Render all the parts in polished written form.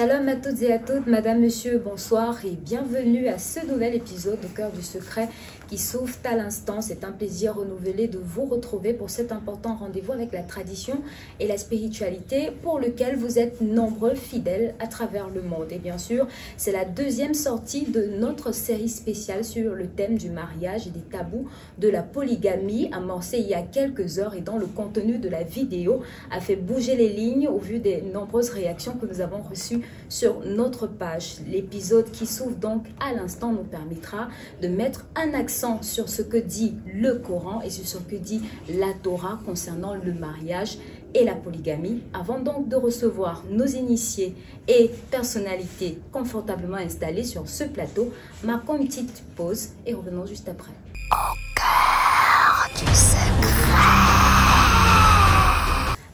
Shalom à toutes et à toutes, madame, monsieur, bonsoir et bienvenue à ce nouvel épisode au cœur du secret qui s'ouvre à l'instant. C'est un plaisir renouvelé de vous retrouver pour cet important rendez-vous avec la tradition et la spiritualité pour lequel vous êtes nombreux fidèles à travers le monde. Et bien sûr, c'est la deuxième sortie de notre série spéciale sur le thème du mariage et des tabous de la polygamie, amorcée il y a quelques heures et dont le contenu de la vidéo a fait bouger les lignes au vu des nombreuses réactions que nous avons reçues sur notre page. L'épisode qui s'ouvre donc à l'instant nous permettra de mettre un accent sur ce que dit le Coran et sur ce que dit la Torah concernant le mariage et la polygamie. Avant donc de recevoir nos initiés et personnalités confortablement installées sur ce plateau, marquons une petite pause et revenons juste après. Au cœur du secret.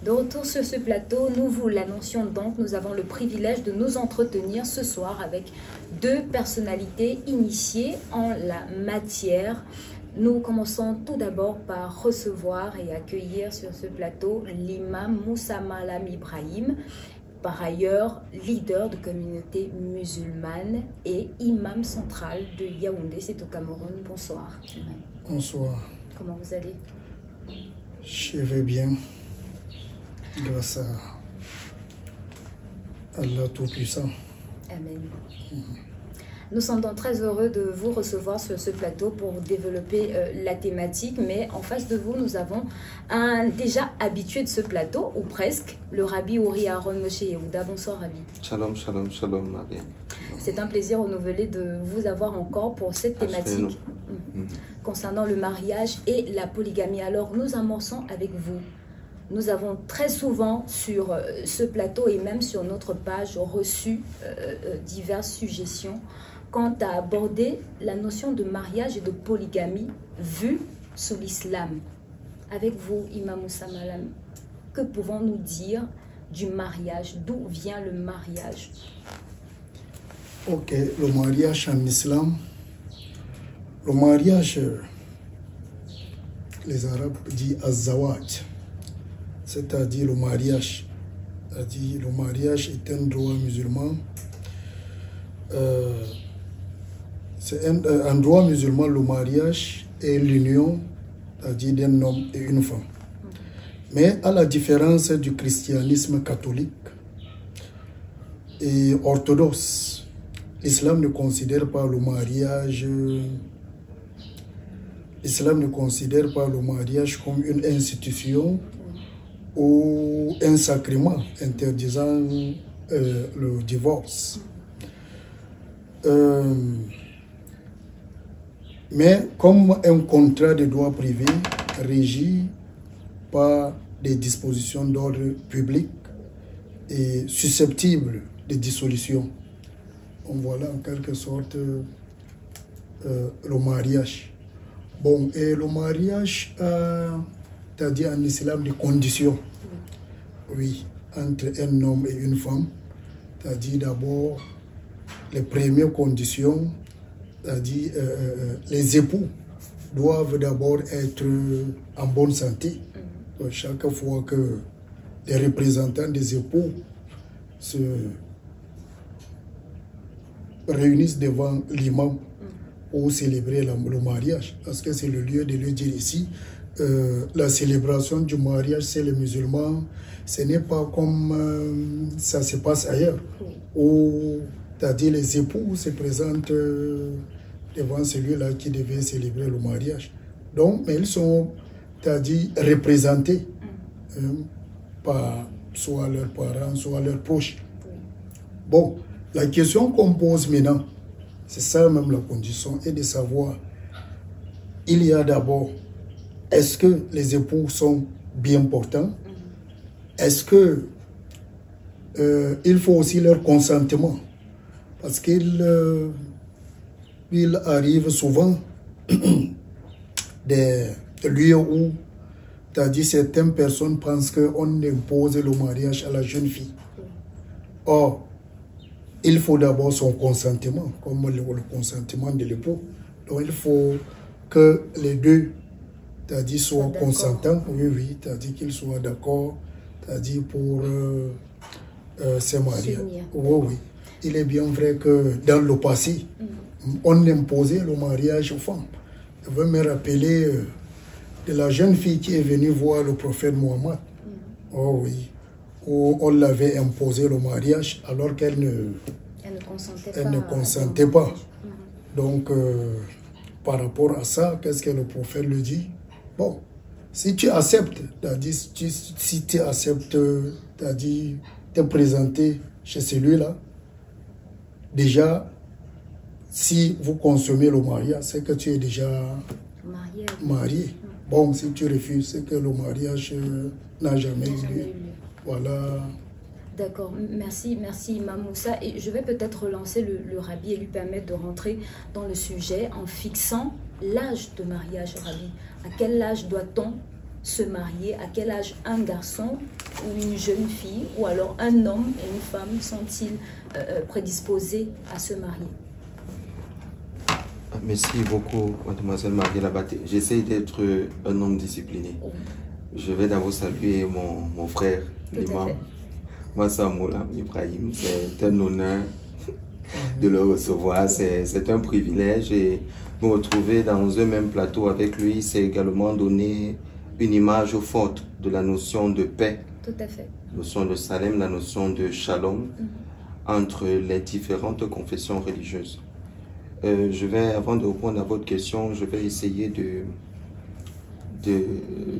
De retour sur ce plateau, nous vous l'annoncions donc, nous avons le privilège de nous entretenir ce soir avec deux personnalités initiées en la matière. Nous commençons tout d'abord par recevoir et accueillir sur ce plateau l'imam Moussa Malam Ibrahim, par ailleurs leader de communauté musulmane et imam central de Yaoundé, c'est au Cameroun. Bonsoir. Bonsoir. Comment vous allez? Je vais bien. Grâce à Allah Tout-Puissant. Amen. Nous sommes donc très heureux de vous recevoir sur ce plateau pour développer la thématique. Mais en face de vous, nous avons un déjà habitué de ce plateau, ou presque, le Rabbi Uri Aaron Moshe Yehuda. Bonsoir Rabbi. Shalom, shalom, shalom Marie. C'est un plaisir renouvelé de vous avoir encore pour cette thématique concernant le mariage et la polygamie. Alors nous amorçons avec vous. Nous avons très souvent sur ce plateau et même sur notre page reçu diverses suggestions quant à aborder la notion de mariage et de polygamie vue sous l'islam. Avec vous, Imam Moussa Malam, que pouvons-nous dire du mariage? D'où vient le mariage? Ok, le mariage en islam, le mariage, les Arabes disent az-zawaj, c'est-à-dire le mariage. C'est-à-dire le mariage est un droit musulman. C'est un droit musulman, le mariage est l'union, c'est-à-dire d'un homme et une femme. Mais à la différence du christianisme catholique et orthodoxe, l'islam ne considère pas le mariage. L'islam ne considère pas le mariage comme une institution ou un sacrement interdisant le divorce. Mais comme un contrat de droit privé régi par des dispositions d'ordre public et susceptible de dissolution. Donc voilà en quelque sorte le mariage. Bon, et le mariage c'est-à-dire en islam des conditions, oui, entre un homme et une femme, c'est-à-dire d'abord les premières conditions, c'est-à-dire les époux doivent d'abord être en bonne santé. Donc, chaque fois que les représentants des époux se réunissent devant l'imam pour célébrer le mariage, parce que c'est le lieu de le dire ici. La célébration du mariage, c'est les musulmans, ce n'est pas comme ça se passe ailleurs, où c'est-à-dire les époux se présentent devant celui-là qui devait célébrer le mariage. Donc, mais ils sont, c'est-à-dire représentés par soit leurs parents, soit leurs proches. Bon, la question qu'on pose maintenant, c'est ça même la condition, est de savoir, il y a d'abord, est-ce que les époux sont bien portants? Est-ce que il faut aussi leur consentement? Parce qu'il arrive souvent des lieux où, c'est-à-dire certaines personnes pensent qu'on impose le mariage à la jeune fille. Or, il faut d'abord son consentement, comme le consentement de l'époux. Donc il faut que les deux, c'est-à-dire soient consentants, oui, c'est-à-dire qu'ils soient d'accord, c'est-à-dire pour ces mariages. Oui, oui. Il est bien vrai que dans le passé, on imposait le mariage aux femmes. Je veux me rappeler de la jeune fille qui est venue voir le prophète Mohammed. Oh oui. Où on l'avait imposé le mariage alors qu'elle ne consentait pas. Donc, par rapport à ça, qu'est-ce que le prophète lui dit? Bon, si tu acceptes, si tu acceptes, c'est-à-dire te présenter chez celui-là, déjà, si vous consommez le mariage, c'est que tu es déjà marié. Bon, si tu refuses, c'est que le mariage n'a jamais eu lieu. Voilà. D'accord, merci Imam Moussa. Et je vais peut-être relancer le Rabbi et lui permettre de rentrer dans le sujet en fixant l'âge de mariage, Rabbi. À quel âge doit-on se marier? À quel âge un garçon ou une jeune fille ou alors un homme et une femme sont-ils prédisposés à se marier? Merci beaucoup, mademoiselle Marie Labaté. J'essaie d'être un homme discipliné. Je vais d'abord saluer mon frère, l'imam Massamoula Ibrahim. C'est un honneur de le recevoir. C'est un privilège. Et me retrouver dans un même plateau avec lui, c'est également donner une image forte de la notion de paix. Tout à fait. La notion de Salem, la notion de Shalom entre les différentes confessions religieuses. Je vais, avant de répondre à votre question, je vais essayer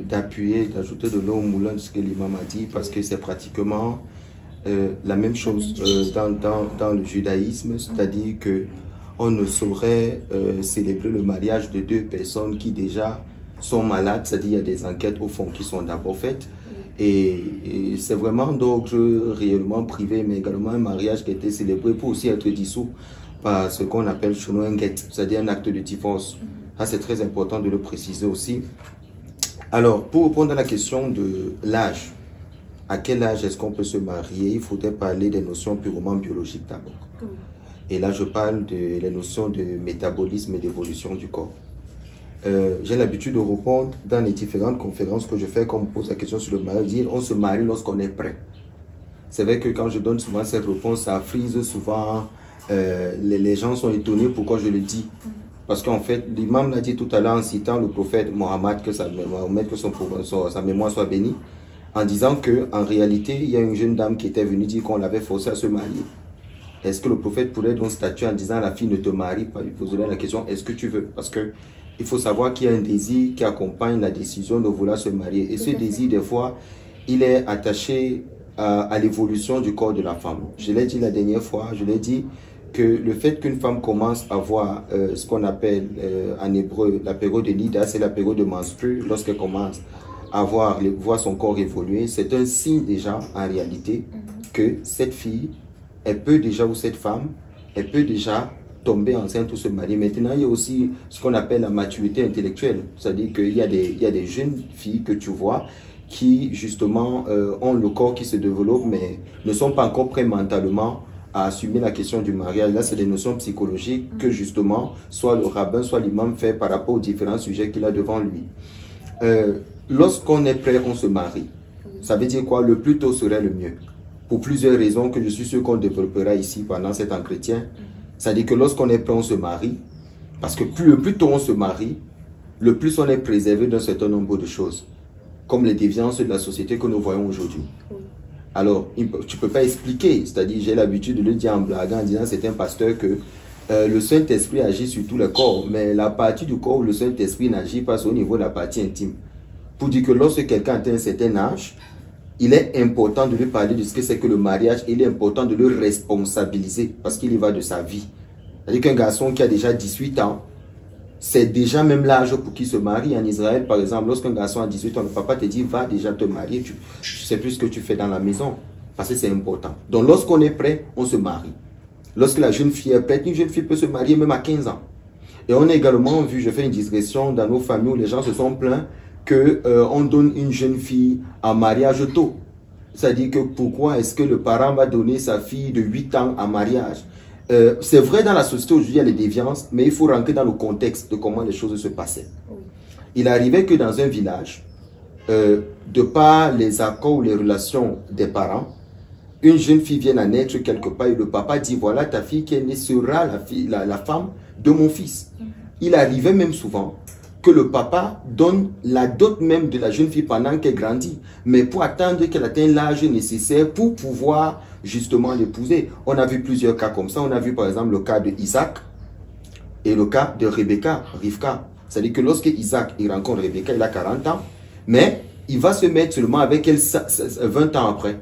d'appuyer, d'ajouter de l'eau au moulin de ce que l'imam a dit, parce que c'est pratiquement la même chose dans le judaïsme, c'est-à-dire que on ne saurait célébrer le mariage de deux personnes qui déjà sont malades, c'est-à-dire il y a des enquêtes au fond qui sont d'abord faites, et c'est vraiment d'ordre réellement privé, mais également un mariage qui a été célébré pour aussi être dissous par ce qu'on appelle Shunoenget, c'est-à-dire un acte de divorce. Ça, c'est très important de le préciser aussi. Alors, pour répondre à la question de l'âge, à quel âge est-ce qu'on peut se marier? Il faudrait parler des notions purement biologiques d'abord. Et là, je parle des notions de métabolisme et d'évolution du corps. J'ai l'habitude de répondre dans les différentes conférences que je fais, quand on me pose la question sur le mariage, dire on se marie lorsqu'on est prêt. C'est vrai que quand je donne souvent cette réponse, ça frise souvent. Les gens sont étonnés pourquoi je le dis. Parce qu'en fait, l'imam l'a dit tout à l'heure en citant le prophète Mohammed, que sa mémoire soit bénie, en disant qu'en réalité, il y a une jeune dame qui était venue dire qu'on l'avait forcée à se marier. Est-ce que le prophète pourrait donc statuer en disant la fille ne te marie pas? Il poserait la question, est-ce que tu veux? Parce que il faut savoir qu'il y a un désir qui accompagne la décision de vouloir se marier. Et ce désir, des fois, il est attaché à l'évolution du corps de la femme. Je l'ai dit la dernière fois, je l'ai dit que le fait qu'une femme commence à voir ce qu'on appelle en hébreu la période de Nida, c'est la période de menstrue, lorsqu'elle commence à voir son corps évoluer, c'est un signe déjà en réalité que cette fille, elle peut déjà, ou cette femme, elle peut déjà tomber enceinte ou se marier. Maintenant, il y a aussi ce qu'on appelle la maturité intellectuelle, c'est-à-dire qu'il y a des jeunes filles que tu vois qui justement ont le corps qui se développe mais ne sont pas encore prêts mentalement à assumer la question du mariage. Là, c'est des notions psychologiques que justement, soit le rabbin, soit l'imam fait par rapport aux différents sujets qu'il a devant lui. Lorsqu'on est prêt, on se marie. Ça veut dire quoi? Le plus tôt serait le mieux. Pour plusieurs raisons que je suis sûr qu'on développera ici pendant cet entretien. C'est-à-dire que lorsqu'on est prêt, on se marie. Parce que le plus tôt on se marie, le plus on est préservé d'un certain nombre de choses. Comme les déviances de la société que nous voyons aujourd'hui. Alors, tu ne peux pas expliquer, c'est-à-dire j'ai l'habitude de le dire en blaguant, en disant c'est un pasteur que le Saint-Esprit agit sur tout le corps, mais la partie du corps où le Saint-Esprit n'agit pas, c'est au niveau de la partie intime. Pour dire que lorsque quelqu'un atteint un certain âge, il est important de lui parler de ce que c'est que le mariage, il est important de le responsabiliser, parce qu'il y va de sa vie. C'est-à-dire qu'un garçon qui a déjà 18 ans, c'est déjà même l'âge pour qu'il se marie. En Israël, par exemple, lorsqu'un garçon a 18 ans, le papa te dit, va déjà te marier, tu sais plus ce que tu fais dans la maison, parce que c'est important. Donc lorsqu'on est prêt, on se marie. Lorsque la jeune fille est prête, une jeune fille peut se marier même à 15 ans. Et on a également vu, je fais une digression dans nos familles où les gens se sont plaints qu'on donne une jeune fille en mariage tôt. C'est-à-dire que pourquoi est-ce que le parent va donner sa fille de 8 ans en mariage? C'est vrai dans la société aujourd'hui il y a les déviances, mais il faut rentrer dans le contexte de comment les choses se passaient. Il arrivait que dans un village, de par les accords ou les relations des parents, une jeune fille vient à naître quelque part et le papa dit, voilà, ta fille qui est née sera la femme de mon fils. Il arrivait même souvent que le papa donne la dot même de la jeune fille pendant qu'elle grandit, mais pour attendre qu'elle atteigne l'âge nécessaire pour pouvoir justement l'épouser. On a vu plusieurs cas comme ça. On a vu par exemple le cas de Isaac et le cas de Rebecca, Rivka. C'est-à-dire que lorsque Isaac il rencontre Rebecca, il a 40 ans, mais il va se mettre seulement avec elle 20 ans après.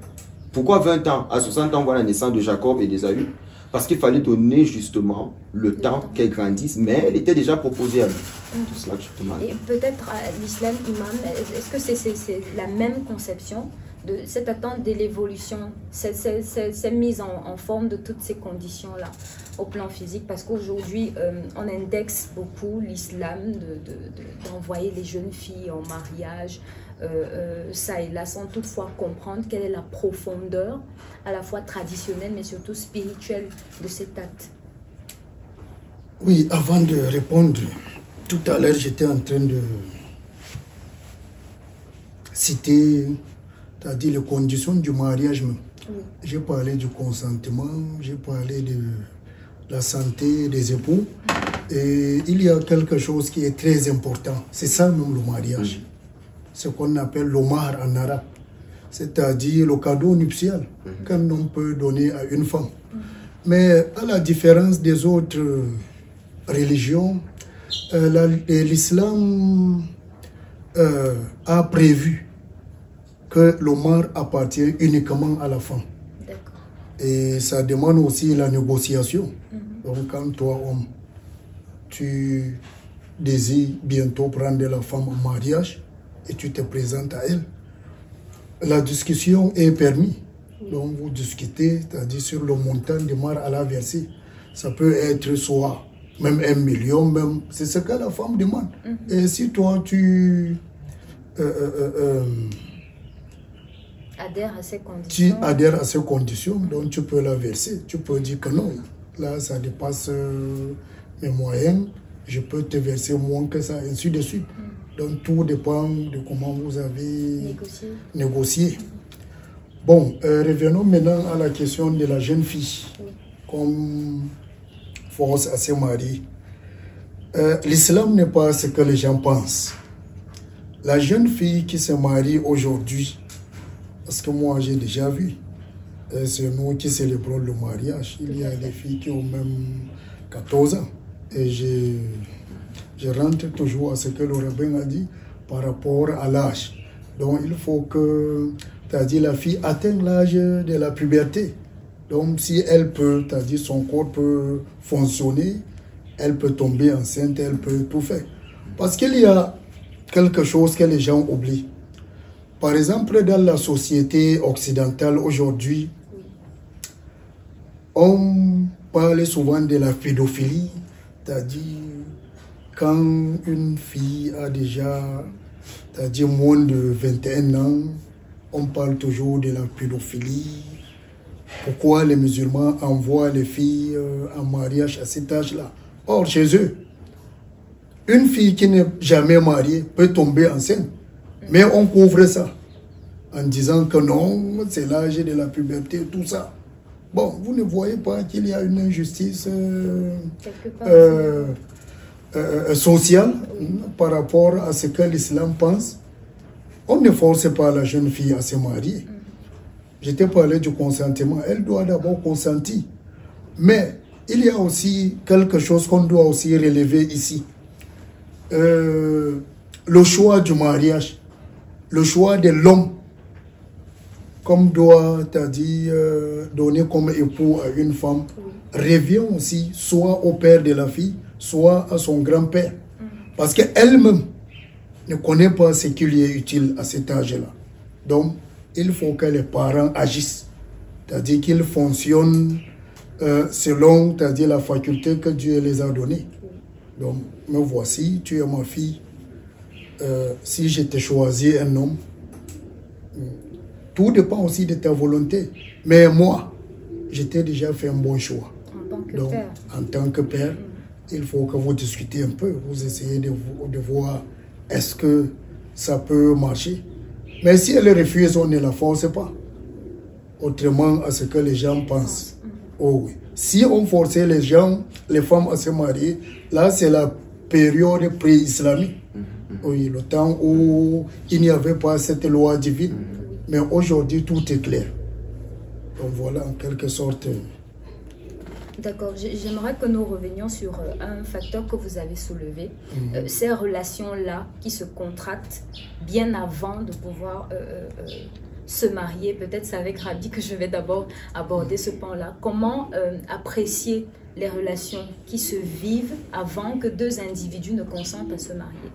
Pourquoi 20 ans? À 60 ans, on voit la naissance de Jacob et d'Ésaü. Parce qu'il fallait donner justement le temps qu'elle grandisse, mais elle était déjà proposée à lui. Tout cela que je te demande. Et peut-être l'islam, imam, est-ce que c'est la même conception de cette attente de l'évolution, cette mise en forme de toutes ces conditions-là au plan physique? Parce qu'aujourd'hui, on indexe beaucoup l'islam d'envoyer les jeunes filles en mariage, ça et là, sans toutefois comprendre quelle est la profondeur, à la fois traditionnelle, mais surtout spirituelle de cet acte. Oui, avant de répondre, tout à l'heure, j'étais en train de citer, c'est-à-dire les conditions du mariage. Oui. J'ai parlé du consentement, j'ai parlé de la santé des époux. Et il y a quelque chose qui est très important. C'est ça même le mariage. Ce qu'on appelle l'omar en arabe. C'est-à-dire le cadeau nuptial qu'un homme peut donner à une femme. Mais à la différence des autres religions, l'islam a prévu que l'omar appartient uniquement à la femme. Et ça demande aussi la négociation. Donc quand toi, homme, tu désires bientôt prendre la femme en mariage et tu te présentes à elle, la discussion est permise. Donc vous discutez, c'est-à-dire sur le montant de mar à la verser. Ça peut être soit même 1 million, même c'est ce que la femme demande. Et si toi tu adhères à ces conditions, tu adhères à ces conditions, donc tu peux la verser. Tu peux dire que non, là ça dépasse mes moyens, je peux te verser moins que ça, ainsi de suite. Donc tout dépend de comment vous avez négocié. Bon, revenons maintenant à la question de la jeune fille comme force à se marier. L'islam n'est pas ce que les gens pensent. La jeune fille qui se marie aujourd'hui, parce que moi j'ai déjà vu, c'est nous qui célébrons le mariage. Il y a des filles qui ont même 14 ans. Et je rentre toujours à ce que le rabbin a dit par rapport à l'âge. Donc il faut que, c'est-à-dire la fille atteigne l'âge de la puberté. Donc si elle peut, c'est-à-dire son corps peut fonctionner, elle peut tomber enceinte, elle peut tout faire. Parce qu'il y a quelque chose que les gens oublient. Par exemple, dans la société occidentale aujourd'hui, on parle souvent de la pédophilie, c'est-à-dire quand une fille a déjà, c'est-à-dire moins de 21 ans, on parle toujours de la pédophilie. Pourquoi les musulmans envoient les filles en mariage à cet âge-là? Or, chez eux, une fille qui n'est jamais mariée peut tomber enceinte. Mais on couvre ça en disant que non, c'est l'âge de la puberté, tout ça. Bon, vous ne voyez pas qu'il y a une injustice sociale par rapport à ce que l'islam pense. On ne force pas la jeune fille à se marier. Je t'ai parlé du consentement. Elle doit d'abord consentir. Mais il y a aussi quelque chose qu'on doit aussi relever ici. Le choix du mariage, le choix de l'homme, comme doit, c'est-à-dire donner comme époux à une femme, revient aussi soit au père de la fille, soit à son grand-père. Parce qu'elle-même ne connaît pas ce qui lui est utile à cet âge-là. Donc, il faut que les parents agissent. C'est-à-dire qu'ils fonctionnent selon, c'est-à-dire la faculté que Dieu les a donnée. Donc, me voici, tu es ma fille. Si je t'ai choisi un homme, tout dépend aussi de ta volonté. Mais moi, je t'ai déjà fait un bon choix. En tant que donc, père. En tant que père, il faut que vous discutez un peu. Vous essayez de voir est-ce que ça peut marcher. Mais si elle refuse, on ne la force pas. autrement à ce que les gens pensent. Oh oui. Si on forçait les gens, les femmes à se marier, là c'est la période pré-islamique. Oui, le temps où il n'y avait pas cette loi divine. Mais aujourd'hui, tout est clair. Donc voilà, en quelque sorte. D'accord. J'aimerais que nous revenions sur un facteur que vous avez soulevé. Ces relations-là qui se contractent bien avant de pouvoir se marier. Peut-être c'est avec Rabi que je vais d'abord aborder ce pan-là. Comment apprécier les relations qui se vivent avant que deux individus ne consentent à se marier?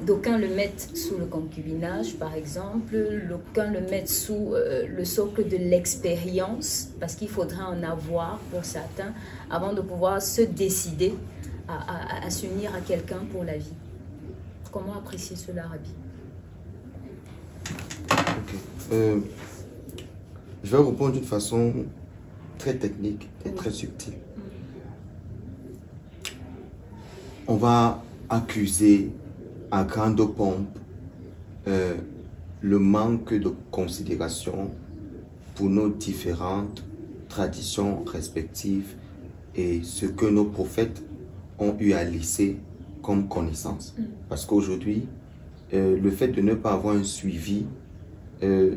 D'aucuns le mettent sous le concubinage, par exemple. D'aucuns le mettent sous le socle de l'expérience, parce qu'il faudrait en avoir pour certains avant de pouvoir se décider à s'unir à quelqu'un pour la vie. Comment apprécier cela, Rabi? Je vais répondre d'une façon très technique et très subtile. On va accuser à grande pompe le manque de considération pour nos différentes traditions respectives et ce que nos prophètes ont eu à laisser comme connaissance. Parce qu'aujourd'hui, le fait de ne pas avoir un suivi,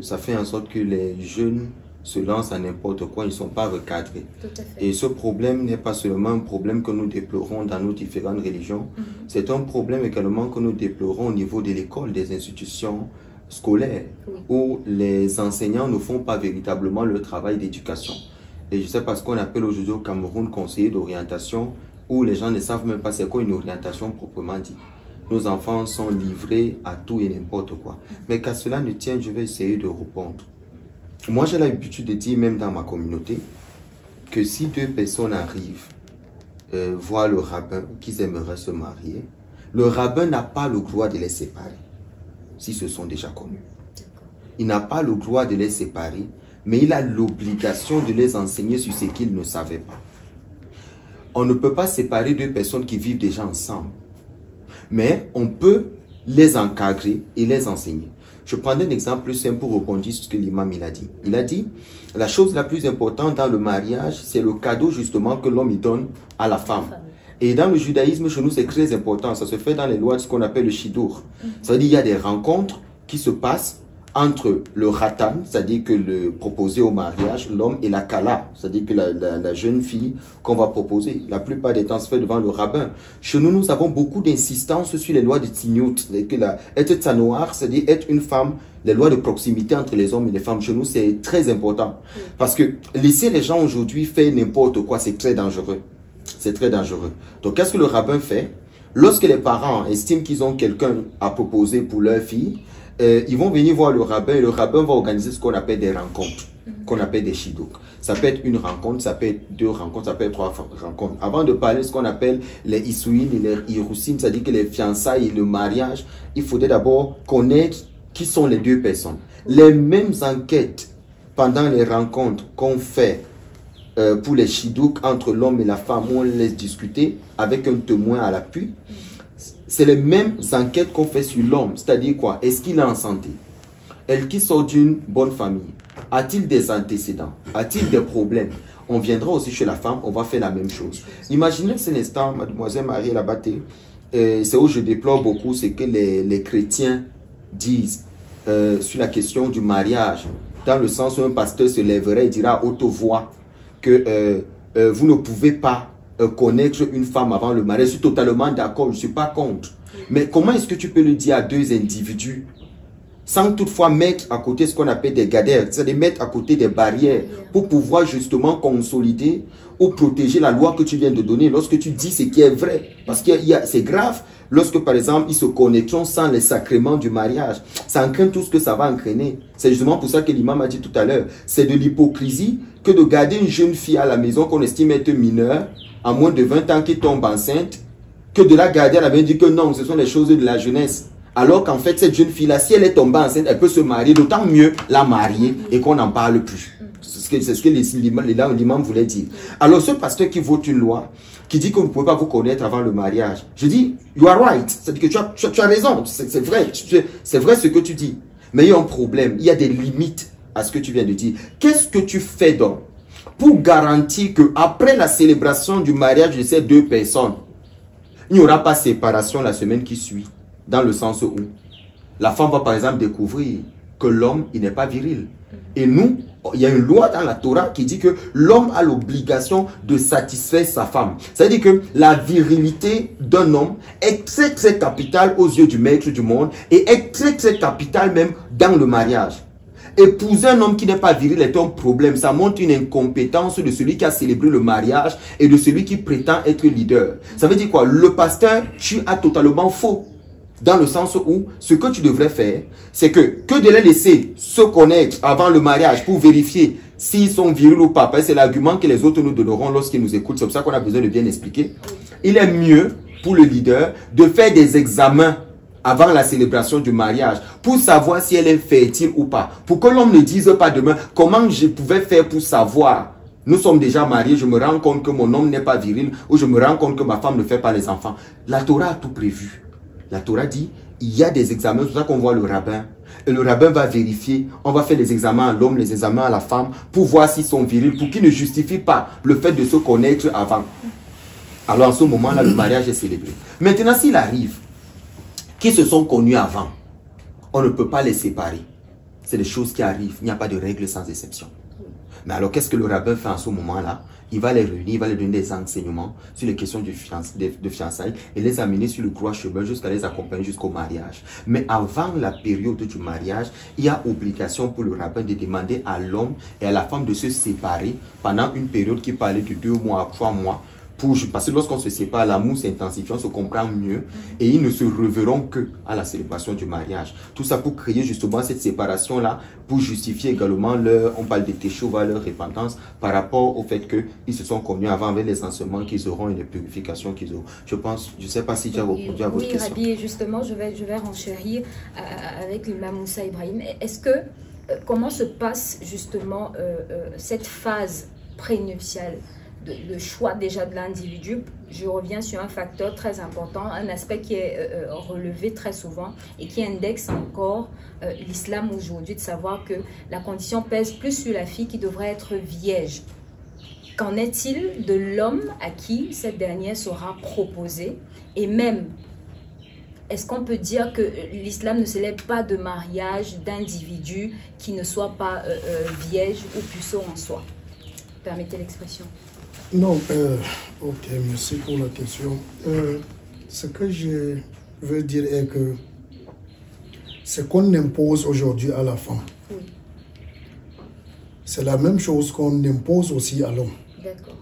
ça fait en sorte que les jeunes se lancent à n'importe quoi, ils ne sont pas recadrés. Et ce problème n'est pas seulement un problème que nous déplorons dans nos différentes religions, c'est un problème également que nous déplorons au niveau de l'école, des institutions scolaires, où les enseignants ne font pas véritablement le travail d'éducation. Et je sais pas ce qu'on appelle aujourd'hui au Cameroun conseiller d'orientation, où les gens ne savent même pas c'est quoi une orientation proprement dit. Nos enfants sont livrés à tout et n'importe quoi. Mais qu'à cela ne tienne, je vais essayer de répondre. Moi, j'ai l'habitude de dire, même dans ma communauté, que si deux personnes arrivent voir le rabbin qu'ils aimeraient se marier, le rabbin n'a pas le droit de les séparer, si ce sont déjà connus. Il n'a pas le droit de les séparer, mais il a l'obligation de les enseigner sur ce qu'ils ne savaient pas. On ne peut pas séparer deux personnes qui vivent déjà ensemble, mais on peut les encadrer et les enseigner. Je prends un exemple simple pour rebondir sur ce que l'imam a dit. Il a dit, la chose la plus importante dans le mariage, c'est le cadeau justement que l'homme donne à la femme. Et dans le judaïsme, chez nous, c'est très important. Ça se fait dans les lois de ce qu'on appelle le shidur. Ça veut dire qu'il y a des rencontres qui se passent entre le ratan, c'est-à-dire que le proposé au mariage, l'homme, et la kala, c'est-à-dire que la jeune fille qu'on va proposer. La plupart des temps, se fait devant le rabbin. Chez nous, nous avons beaucoup d'insistance sur les lois de Tignout, c'est-à-dire que être tsanoir, c'est-à-dire être une femme, les lois de proximité entre les hommes et les femmes. Chez nous, c'est très important. Parce que laisser les gens aujourd'hui faire n'importe quoi, c'est très dangereux. C'est très dangereux. Donc, qu'est-ce que le rabbin fait? Lorsque les parents estiment qu'ils ont quelqu'un à proposer pour leur fille, ils vont venir voir le rabbin et le rabbin va organiser ce qu'on appelle des rencontres, qu'on appelle des shidouk. Ça peut être une rencontre, ça peut être deux rencontres, ça peut être trois rencontres. Avant de parler de ce qu'on appelle les isouines et les iroussines, c'est-à-dire que les fiançailles et le mariage, il faudrait d'abord connaître qui sont les deux personnes. Les mêmes enquêtes pendant les rencontres qu'on fait pour les shidouk entre l'homme et la femme, où on laisse discuter avec un témoin à l'appui. C'est les mêmes enquêtes qu'on fait sur l'homme, c'est-à-dire quoi? Est-ce qu'il est en santé? Est-ce qu'il sort d'une bonne famille? A-t-il des antécédents? A-t-il des problèmes? On viendra aussi chez la femme, on va faire la même chose. Imaginez cet instant, mademoiselle Marie Labaté, c'est où je déplore beaucoup ce que les chrétiens disent sur la question du mariage, dans le sens où un pasteur se lèverait et dira à haute voix que vous ne pouvez pas connaître une femme avant le mariage. Je suis totalement d'accord, je ne suis pas contre. Mais comment est-ce que tu peux le dire à deux individus sans toutefois mettre à côté ce qu'on appelle des gadères, c'est-à-dire mettre à côté des barrières pour pouvoir justement consolider ou protéger la loi que tu viens de donner lorsque tu dis ce qui est vrai. Parce que c'est grave lorsque par exemple ils se connecteront sans les sacrements du mariage. Ça entraîne tout ce que ça va entraîner. C'est justement pour ça que l'imam a dit tout à l'heure, c'est de l'hypocrisie que de garder une jeune fille à la maison qu'on estime être mineure à moins de 20 ans qui tombe enceinte, que de la garder, elle avait dit que non, ce sont les choses de la jeunesse. Alors qu'en fait, cette jeune fille-là, si elle est tombée enceinte, elle peut se marier, d'autant mieux la marier et qu'on n'en parle plus. C'est ce que l'imam voulait dire. Alors ce pasteur qui vote une loi, qui dit que vous ne pouvez pas vous connaître avant le mariage, je dis, you are right, c'est-à-dire que tu as raison, c'est vrai ce que tu dis. Mais il y a un problème, il y a des limites à ce que tu viens de dire. Qu'est-ce que tu fais donc pour garantir qu'après la célébration du mariage de ces deux personnes, il n'y aura pas séparation la semaine qui suit, dans le sens où la femme va par exemple découvrir que l'homme, il n'est pas viril. Et nous, il y a une loi dans la Torah qui dit que l'homme a l'obligation de satisfaire sa femme. C'est-à-dire que la virilité d'un homme est très très capitale aux yeux du maître du monde et est très très capitale même dans le mariage. Épouser un homme qui n'est pas viril est un problème. Ça montre une incompétence de celui qui a célébré le mariage et de celui qui prétend être leader. Ça veut dire quoi? Le pasteur, tu as totalement faux. Dans le sens où, ce que tu devrais faire, c'est que de les laisser se connaître avant le mariage pour vérifier s'ils sont virils ou pas. Parce que c'est l'argument que les autres nous donneront lorsqu'ils nous écoutent. C'est pour ça qu'on a besoin de bien expliquer. Il est mieux pour le leader de faire des examens avant la célébration du mariage pour savoir si elle est fertile ou pas. Pour que l'homme ne dise pas demain comment je pouvais faire pour savoir. Nous sommes déjà mariés, je me rends compte que mon homme n'est pas viril ou je me rends compte que ma femme ne fait pas les enfants. La Torah a tout prévu. La Torah dit, il y a des examens, c'est pour ça qu'on voit le rabbin. Et le rabbin va vérifier, on va faire les examens à l'homme, les examens à la femme, pour voir s'ils sont virils, pour qu'ils ne justifient pas le fait de se connaître avant. Alors en ce moment-là, le mariage est célébré. Maintenant, s'il arrive qu'ils se sont connus avant, on ne peut pas les séparer. C'est des choses qui arrivent, il n'y a pas de règle sans exception. Mais alors, qu'est-ce que le rabbin fait en ce moment-là? Il va les réunir, il va les donner des enseignements sur les questions de fiançailles et les amener sur le droit chemin jusqu'à les accompagner jusqu'au mariage. Mais avant la période du mariage, il y a obligation pour le rabbin de demander à l'homme et à la femme de se séparer pendant une période qui parlait de 2 mois à 3 mois. Parce que lorsqu'on se sépare, l'amour s'intensifie, on se comprend mieux et ils ne se reverront que à la célébration du mariage. Tout ça pour créer justement cette séparation-là, pour justifier également on parle de teshuva, leur repentance par rapport au fait qu'ils se sont connus avant avec les enseignements qu'ils auront et les purifications qu'ils auront. Je pense, je ne sais pas si tu as répondu à votre question. Oui, Rabbi, justement, je vais renchérir avec l'imam Moussa Ibrahim. Est-ce que, comment se passe justement cette phase prénuptiale? Le choix déjà de l'individu, je reviens sur un facteur très important, un aspect qui est relevé très souvent et qui indexe encore l'islam aujourd'hui, de savoir que la condition pèse plus sur la fille qui devrait être vierge. Qu'en est-il de l'homme à qui cette dernière sera proposée? Et même, est-ce qu'on peut dire que l'islam ne célèbre pas de mariage d'individus qui ne soient pas vierges ou puceaux en soi? Permettez l'expression. Non, ok, merci pour la question. Ce que je veux dire est que ce qu'on impose aujourd'hui à la femme, oui, c'est la même chose qu'on impose aussi à l'homme. D'accord.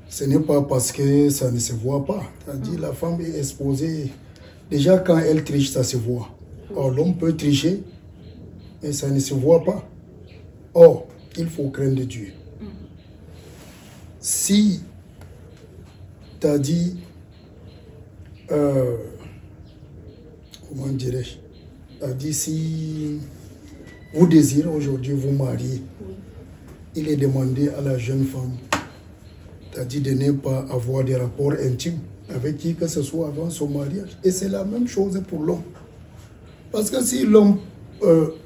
Ce n'est pas parce que ça ne se voit pas. C'est-à-dire la femme est exposée. Déjà, quand elle triche, ça se voit. Or, l'homme peut tricher, mais ça ne se voit pas. Or, il faut craindre Dieu. Si tu as dit, comment dirais-je, tu as dit si vous désirez aujourd'hui vous marier, oui, il est demandé à la jeune femme, tu as dit de ne pas avoir des rapports intimes avec qui que ce soit avant son mariage. Et c'est la même chose pour l'homme. Parce que si l'homme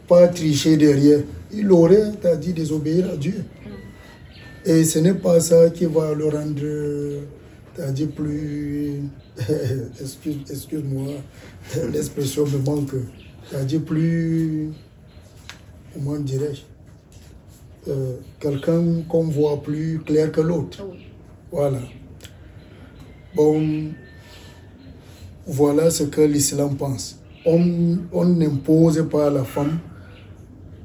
pas triché derrière, il aurait, tu as dit, désobéir à Dieu. Et ce n'est pas ça qui va le rendre, c'est-à-dire plus, excuse-moi, l'expression me manque, c'est-à-dire plus, comment dirais-je, quelqu'un qu'on voit plus clair que l'autre. Voilà. Bon, voilà ce que l'islam pense. On n'impose pas à la femme.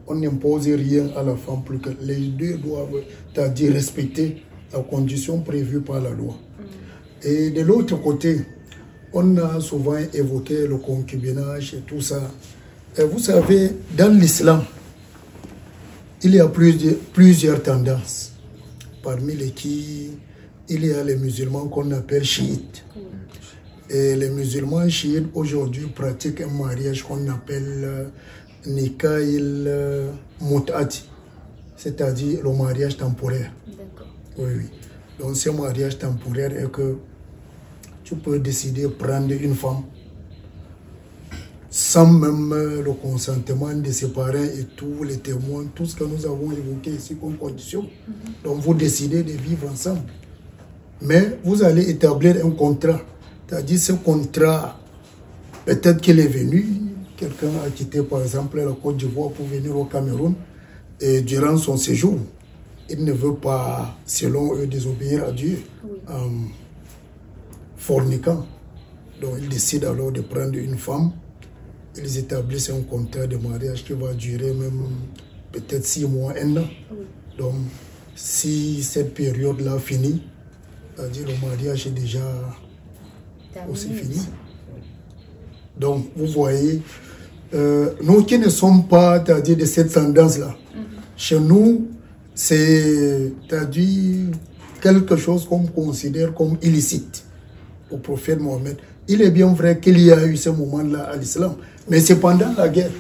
On n'impose rien à la femme plus que les deux doivent, c'est-à-dire respecter la condition prévue par la loi. Et de l'autre côté, on a souvent évoqué le concubinage et tout ça. Et vous savez, dans l'islam, il y a plusieurs tendances. Parmi lesquelles, il y a les musulmans qu'on appelle chiites. Et les musulmans chiites aujourd'hui pratiquent un mariage qu'on appelle Nikah il-Mut'ati, c'est-à-dire le mariage temporaire. Oui, oui. Donc, ce mariage temporaire est que tu peux décider de prendre une femme sans même le consentement de ses parents et tous les témoins, tout ce que nous avons évoqué ici comme condition. Donc vous décidez de vivre ensemble. Mais vous allez établir un contrat. C'est-à-dire ce contrat, peut-être qu'il est venu, quelqu'un a quitté par exemple la Côte d'Ivoire pour venir au Cameroun, et durant son séjour, il ne veut pas, selon eux, désobéir à Dieu en forniquant. Donc ils décident alors de prendre une femme. Ils établissent un contrat de mariage qui va durer même peut-être 6 mois, 1 an. Donc si cette période-là finit, c'est-à-dire le mariage est déjà aussi fini. Donc vous voyez, nous qui ne sommes pas, c'est-à-dire de cette tendance-là, chez nous, c'est, c'est-à-dire quelque chose qu'on considère comme illicite au prophète Mohammed. Il est bien vrai qu'il y a eu ce moment-là à l'islam, mais c'est pendant la guerre.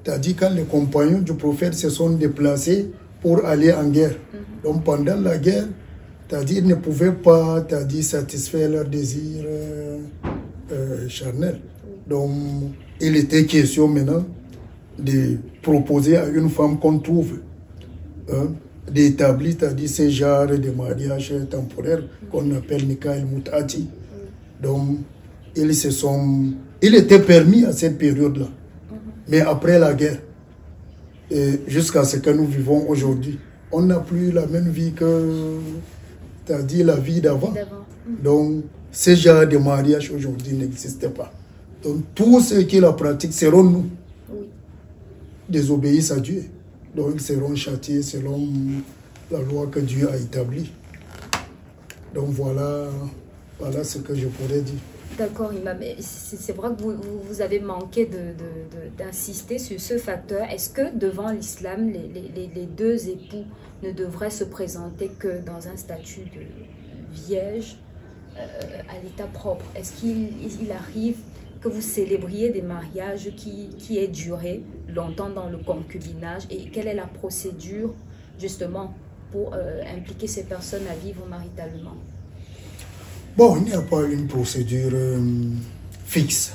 C'est-à-dire quand les compagnons du prophète se sont déplacés pour aller en guerre. Donc pendant la guerre, c'est-à-dire ils ne pouvaient pas, c'est-à-dire satisfaire leurs désirs charnels. Donc il était question maintenant de proposer à une femme qu'on trouve d'établir, c'est-à-dire ce genre de mariage temporaire qu'on appelle Nikah el-Mut'ati. Donc, il était permis à cette période-là. Mais après la guerre, jusqu'à ce que nous vivons aujourd'hui, on n'a plus la même vie que, c'est-à-dire la vie d'avant. Donc, ce genre de mariage aujourd'hui n'existe pas. Donc, tous ceux qui la pratiquent seront nous. Désobéissent à Dieu. Donc, ils seront châtiés selon la loi que Dieu a établie. Donc, voilà ce que je pourrais dire. D'accord, Imam. C'est vrai que vous avez manqué d'insister sur ce facteur. Est-ce que devant l'islam, les deux époux ne devraient se présenter que dans un statut de vierge à l'état propre? Est-ce qu'il arrive que vous célébriez des mariages qui aient duré longtemps dans le concubinage, et quelle est la procédure justement pour impliquer ces personnes à vivre maritalement? Bon, il n'y a pas une procédure fixe.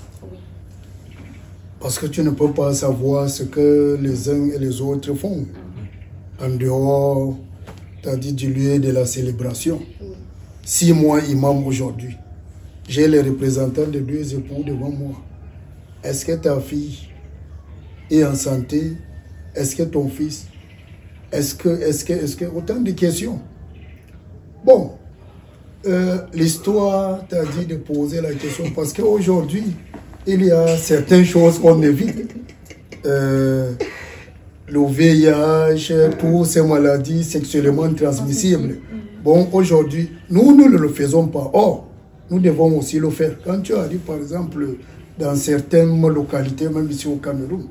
Parce que tu ne peux pas savoir ce que les uns et les autres font en dehors, c'est-à-dire du lieu de la célébration. Si moi, imam aujourd'hui, j'ai les représentants de 2 époux devant moi, est-ce que ta fille est en santé? Est-ce que ton fils? Est-ce que autant de questions. Bon, l'histoire t'a dit de poser la question parce qu'aujourd'hui, il y a certaines choses qu'on évite. Le VIH, toutes ces maladies sexuellement transmissibles. Bon, aujourd'hui, nous ne le faisons pas. Or, nous devons aussi le faire. Quand tu arrives, par exemple, dans certaines localités, même ici au Cameroun,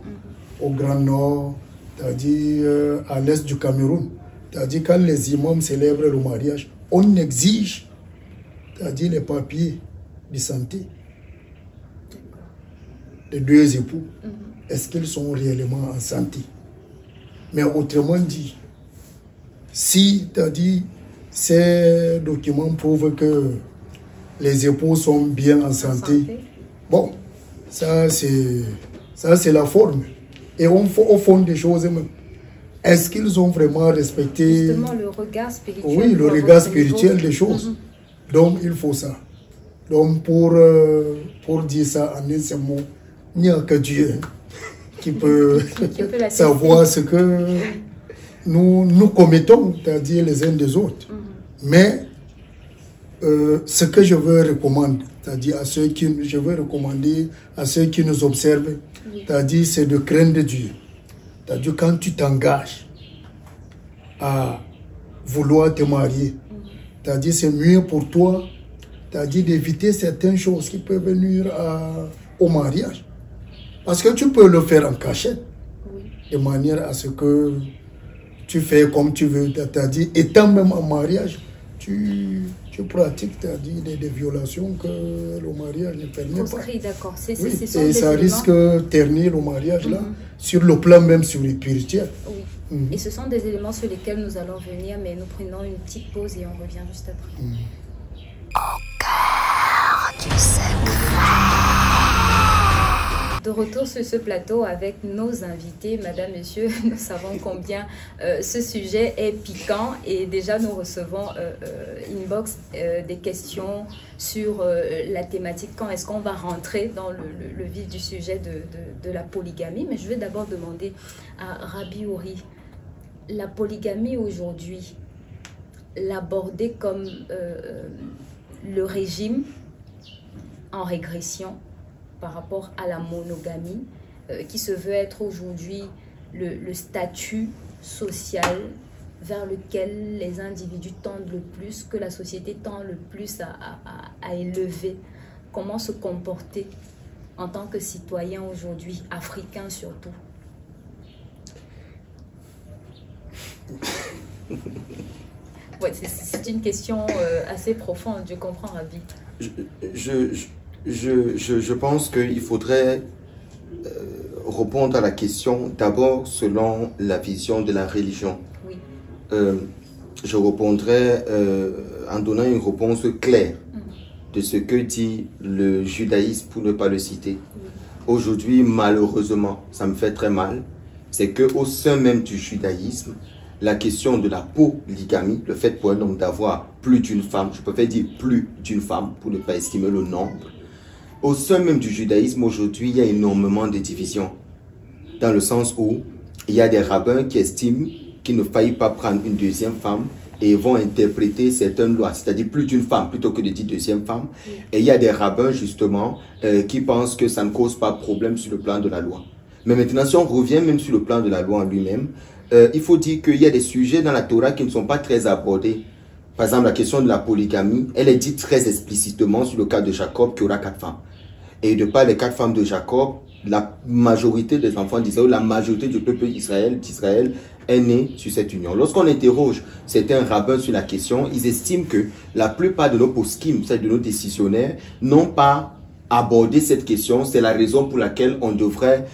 au Grand Nord, c'est-à-dire à l'est du Cameroun, c'est-à-dire quand les imams célèbrent le mariage, on exige, c'est-à-dire les papiers de santé des 2 époux. Est-ce qu'ils sont réellement en santé? Mais autrement dit, si, c'est-à-dire, ces documents prouvent que les époux sont bien en santé. Bon, ça c'est la forme. Et au fond des choses même, est-ce qu'ils ont vraiment respecté justement le regard spirituel? Oui, le regard spirituel des choses. Donc il faut ça. Donc pour dire ça en un seul mot, il n'y a que Dieu qui peut savoir ce que nous commettons, c'est-à-dire les uns des autres. Mais ce que je veux recommander, c'est-à-dire je veux recommander à ceux qui nous observent, c'est-à-dire c'est de craindre Dieu. C'est-à-dire quand tu t'engages à vouloir te marier, c'est-à-dire c'est mieux pour toi, c'est-à-dire d'éviter certaines choses qui peuvent venir au mariage. Parce que tu peux le faire en cachette, de manière à ce que tu fais comme tu veux, c'est-à-dire étant même en mariage, tu pratiques, c'est-à-dire des violations que le mariage ne permet pas. D'accord. Et ça risque de ternir le mariage là, sur le plan même spirituel. Et ce sont des éléments sur lesquels nous allons venir, mais nous prenons une petite pause et on revient juste après. Au cœur du secret. De retour sur ce plateau avec nos invités, madame, monsieur, nous savons combien ce sujet est piquant et déjà nous recevons inbox des questions sur la thématique. Quand est-ce qu'on va rentrer dans le vif du sujet de la polygamie? Mais je vais d'abord demander à Rabi Ouri, la polygamie aujourd'hui, l'aborder comme le régime en régression par rapport à la monogamie, qui se veut être aujourd'hui le statut social vers lequel les individus tendent le plus, que la société tend le plus à élever. Comment se comporter en tant que citoyen aujourd'hui, africain surtout? Ouais, c'est une question assez profonde, je comprends, Rabi. Je pense qu'il faudrait répondre à la question d'abord selon la vision de la religion. Oui. Je répondrai en donnant une réponse claire de ce que dit le judaïsme, pour ne pas le citer. Oui. Aujourd'hui, malheureusement, ça me fait très mal, c'est qu'au sein même du judaïsme, la question de la polygamie, le fait pour un homme d'avoir plus d'une femme, je préfère dire plus d'une femme pour ne pas estimer le nombre. Au sein même du judaïsme, aujourd'hui, il y a énormément de divisions. Dans le sens où il y a des rabbins qui estiment qu'il ne faille pas prendre une deuxième femme et vont interpréter certaines lois, c'est-à-dire plus d'une femme plutôt que de dire deuxième femme. Et il y a des rabbins justement qui pensent que ça ne cause pas de problème sur le plan de la loi. Mais maintenant, si on revient même sur le plan de la loi en lui-même, il faut dire qu'il y a des sujets dans la Torah qui ne sont pas très abordés. Par exemple, la question de la polygamie, elle est dite très explicitement sur le cas de Jacob qui aura 4 femmes. Et de par les 4 femmes de Jacob, la majorité des enfants d'Israël, la majorité du peuple d'Israël est née sur cette union. Lorsqu'on interroge certains rabbins sur la question, ils estiment que la plupart de nos poskim, c'est-à-dire de nos décisionnaires, n'ont pas abordé cette question. C'est la raison pour laquelle on devrait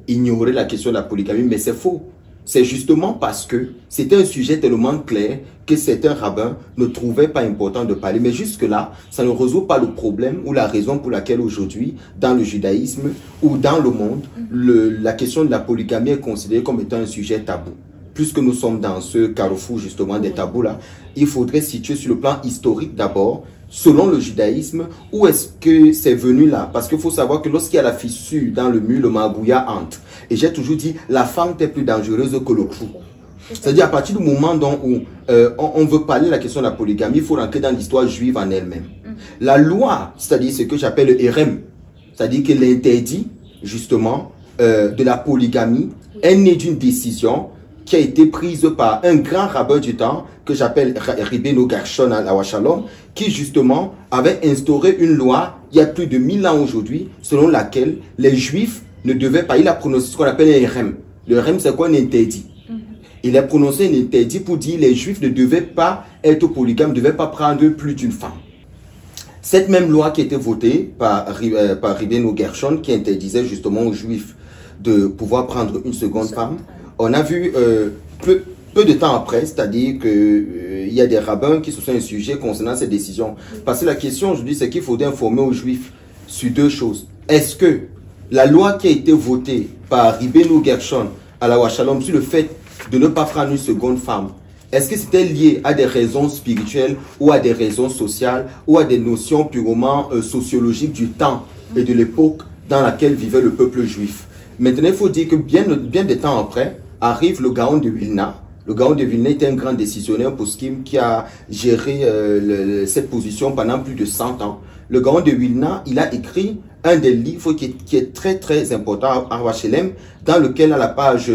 ignorer la question de la polygamie, mais c'est faux. C'est justement parce que c'était un sujet tellement clair que certains rabbins ne trouvaient pas important de parler. Mais jusque-là, ça ne résout pas le problème ou la raison pour laquelle aujourd'hui, dans le judaïsme ou dans le monde, la question de la polygamie est considérée comme étant un sujet tabou. Puisque nous sommes dans ce carrefour justement des tabous-là, il faudrait situer sur le plan historique d'abord, selon le judaïsme, où est-ce que c'est venu là? Parce qu'il faut savoir que lorsqu'il y a la fissure dans le mur, le magouya entre. Et j'ai toujours dit, la fente est plus dangereuse que le trou. C'est-à-dire à partir du moment où on veut parler de la question de la polygamie, il faut rentrer dans l'histoire juive en elle-même. La loi, c'est-à-dire ce que j'appelle le hérem, c'est-à-dire que l'interdit justement de la polygamie est né d'une décision qui a été prise par un grand rabbin du temps que j'appelle Rabbeinu Gershon à la Shalom, qui justement avait instauré une loi il y a plus de 1000 ans aujourd'hui, selon laquelle les juifs ne devaient pas, il a prononcé ce qu'on appelle un hérem. Le hérem, c'est quoi? Un interdit. Il a prononcé un interdit pour dire que les juifs ne devaient pas être polygames, ne devaient pas prendre plus d'une femme. Cette même loi qui a été votée par Rabbeinu Gershon, qui interdisait justement aux juifs de pouvoir prendre une seconde femme, on a vu peu de temps après, c'est-à-dire qu'il y a des rabbins qui se sont insurgés concernant cette décision. Parce que la question aujourd'hui, c'est qu'il faudrait informer aux juifs sur 2 choses. Est-ce que la loi qui a été votée par Rabbeinu Gershon à la Shalom sur le fait de ne pas prendre une seconde femme, est-ce que c'était lié à des raisons spirituelles ou à des raisons sociales ou à des notions purement sociologiques du temps et de l'époque dans laquelle vivait le peuple juif? Maintenant, il faut dire que bien des temps après, arrive le Gaon de Vilna. Le Gaon de Vilna était un grand décisionnaire poskim qui a géré cette position pendant plus de 100 ans. Le Gaon de Vilna, il a écrit un des livres qui est très très important à HLM, dans lequel à la page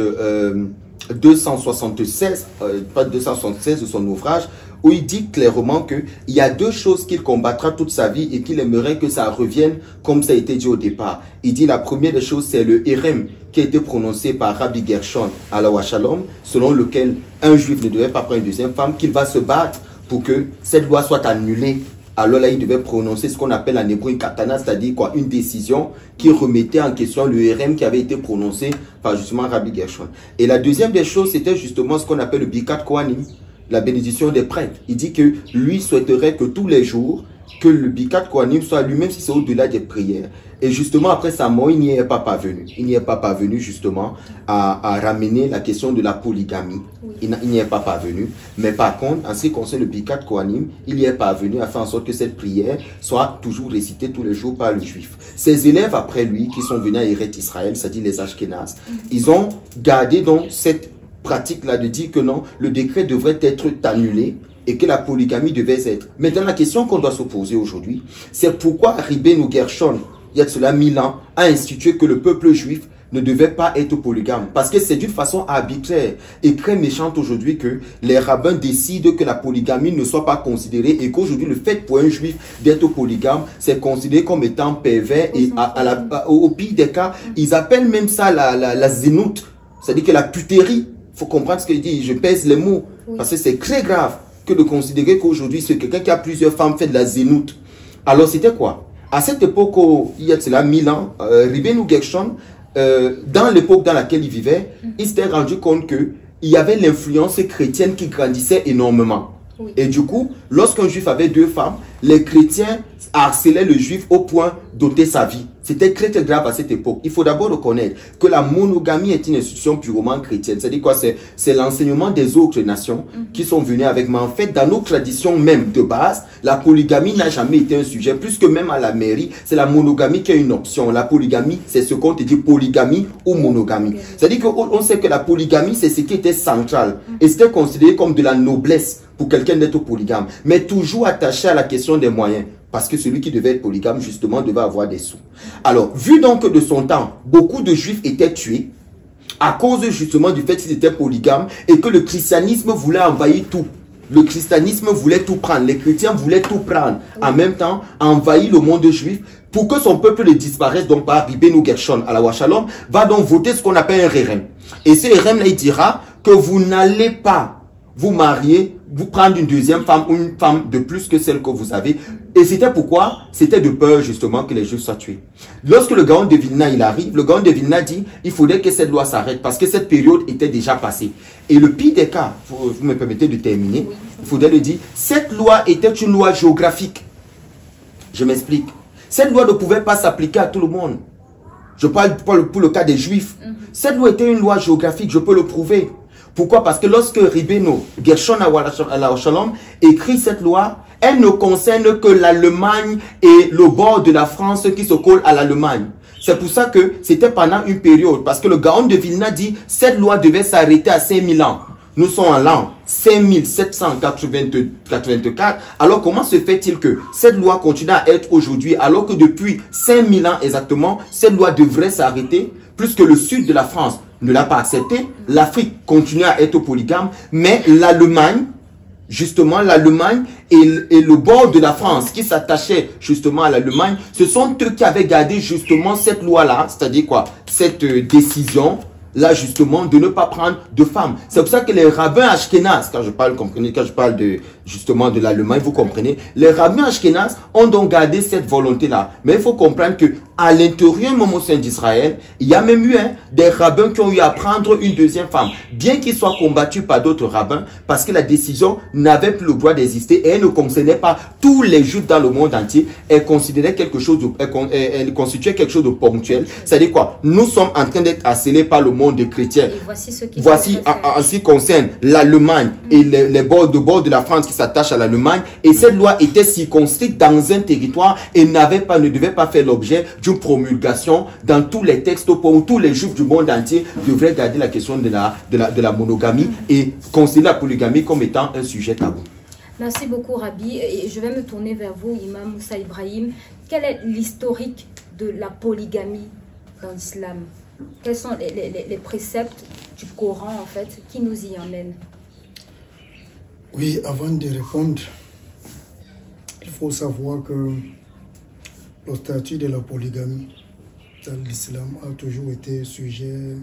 276, page 276 de son ouvrage, où il dit clairement qu'il y a 2 choses qu'il combattra toute sa vie et qu'il aimerait que ça revienne comme ça a été dit au départ. Il dit la première des choses, c'est le hérem qui a été prononcé par Rabbi Gershon à la Shalom, selon lequel un juif ne devait pas prendre une deuxième femme, qu'il va se battre pour que cette loi soit annulée. Alors là, il devait prononcer ce qu'on appelle en hébreu une katana, c'est-à-dire quoi, une décision qui remettait en question le hérem qui avait été prononcé par justement Rabbi Gershon. Et la deuxième des choses, c'était justement ce qu'on appelle le Bikat Kohanim, la bénédiction des prêtres. Il dit que lui souhaiterait que tous les jours, que le Birkat Kohanim soit lui-même, si c'est au-delà des prières. Et justement, après sa mort, il n'y est pas parvenu. Il n'y est pas parvenu, justement, à ramener la question de la polygamie. Oui. Il n'y est pas parvenu. Mais par contre, en ce qui concerne le Birkat Kohanim, il y est parvenu à faire en sorte que cette prière soit toujours récitée tous les jours par le juif. Ses élèves, après lui, qui sont venus à Eretz Israël, c'est-à-dire les Ashkénazes, ils ont gardé donc cette pratique-là de dire que non, le décret devrait être annulé et que la polygamie devait être. Maintenant, la question qu'on doit se poser aujourd'hui, c'est pourquoi Rabbeinu Gershon, il y a de cela 1000 ans, a institué que le peuple juif ne devait pas être polygame. Parce que c'est d'une façon arbitraire et très méchante aujourd'hui que les rabbins décident que la polygamie ne soit pas considérée et qu'aujourd'hui, le fait pour un juif d'être polygame, c'est considéré comme étant pervers et au pire des cas, ils appellent même ça la zénoute, c'est-à-dire que la putérie. Il faut comprendre ce qu'il dit, je pèse les mots, parce que c'est très grave que de considérer qu'aujourd'hui, c'est quelqu'un qui a plusieurs femmes fait de la zénoute. Alors, c'était quoi? À cette époque, il y a cela 1000 ans, Rabbeinu Gershon, dans l'époque dans laquelle il vivait, il s'était rendu compte qu'il y avait l'influence chrétienne qui grandissait énormément. Oui. Et du coup, lorsqu'un juif avait 2 femmes, les chrétiens harcelaient le juif au point d'ôter sa vie. C'était très très grave à cette époque. Il faut d'abord reconnaître que la monogamie est une institution purement chrétienne. C'est-à-dire quoi? C'est l'enseignement des autres nations qui sont venues avec. Mais en fait, dans nos traditions même de base, la polygamie n'a jamais été un sujet. Plus que même à la mairie, c'est la monogamie qui est une option. La polygamie, c'est ce qu'on te dit, polygamie ou monogamie. C'est-à-dire qu'on sait que la polygamie, c'est ce qui était central. Et c'était considéré comme de la noblesse pour quelqu'un d'être polygame. Mais toujours attaché à la question des moyens. Parce que celui qui devait être polygame, justement, devait avoir des sous. Alors, vu donc que de son temps, beaucoup de juifs étaient tués à cause justement du fait qu'ils étaient polygames et que le christianisme voulait envahir tout. Le christianisme voulait tout prendre. Les chrétiens voulaient tout prendre. En même temps, envahir le monde juif pour que son peuple ne disparaisse. Donc, par Rabbeinu Gershon à la Wachalom, va donc voter ce qu'on appelle un Rérem. Et ce Rérem-là, il dira que vous n'allez pas vous marier, vous prendre une deuxième femme ou une femme de plus que celle que vous avez. Et c'était pourquoi? C'était de peur justement que les Juifs soient tués. Lorsque le Gaon de Vilna il arrive, le Gaon de Vilna dit il faudrait que cette loi s'arrête parce que cette période était déjà passée. Et le pire des cas, vous me permettez de terminer, il faudrait le dire, cette loi était une loi géographique. Je m'explique. Cette loi ne pouvait pas s'appliquer à tout le monde. Je parle pour le cas des Juifs. Cette loi était une loi géographique, je peux le prouver. Pourquoi? Parce que lorsque Rabbeinu Gershon à la Shalom écrit cette loi, elle ne concerne que l'Allemagne et le bord de la France qui se colle à l'Allemagne. C'est pour ça que c'était pendant une période. Parce que le Gaon de Vilna dit cette loi devait s'arrêter à 5000 ans. Nous sommes en l'an 5784. Alors comment se fait-il que cette loi continue à être aujourd'hui alors que depuis 5000 ans exactement, cette loi devrait s'arrêter puisque le sud de la France ne l'a pas accepté, l'Afrique continue à être polygame, mais l'Allemagne, justement l'Allemagne et le bord de la France qui s'attachait justement à l'Allemagne, ce sont eux qui avaient gardé justement cette loi-là, c'est-à-dire quoi? Cette décision là justement de ne pas prendre de femmes. C'est pour ça que les rabbins ashkénazes, quand je parle, comprenez, quand je parle de justement de l'Allemagne, vous comprenez, les rabbins ashkénazes ont donc gardé cette volonté-là. Mais il faut comprendre que à l'intérieur même au sein d'Israël, il y a même eu des rabbins qui ont eu à prendre une deuxième femme, bien qu'ils soient combattus par d'autres rabbins, parce que la décision n'avait plus le droit d'exister et elle ne concernait pas tous les juifs dans le monde entier. Elle considérait quelque chose de, elle constituait quelque chose de ponctuel. C'est-à-dire quoi? Nous sommes en train d'être harcelés par le monde des chrétiens. Voici en ce qui concerne l'Allemagne et les bords de la France qui s'attachent à l'Allemagne. Et cette loi était circonscrite dans un territoire et ne devait pas faire l'objet d'une promulgation dans tous les textes au point où tous les juifs du monde entier devraient garder la question de la monogamie et considérer la polygamie comme étant un sujet tabou. Merci beaucoup Rabbi. Et je vais me tourner vers vous, Imam Moussa Ibrahim. Quel est l'historique de la polygamie dans l'islam? Quels sont les préceptes du Coran en fait qui nous y emmènent? Oui, avant de répondre, il faut savoir que le statut de la polygamie dans l'islam a toujours été sujet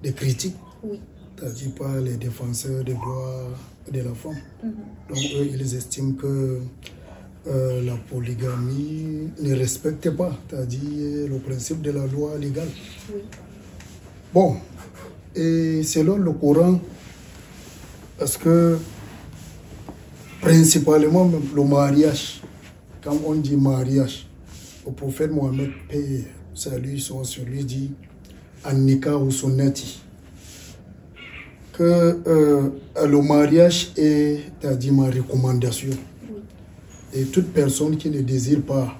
de critiques, oui, c'est-à-dire par les défenseurs des droits de la femme. Donc eux, ils estiment que la polygamie ne respecte pas, c'est-à-dire le principe de la loi légale. Oui. Bon, et selon le Coran, parce que principalement le mariage quand on dit mariage, le prophète Mohammed, paix et salut soit sur lui, dit Annika ou Sunnati, que le mariage est, c'est-à-dire ma recommandation. Et toute personne qui ne désire pas,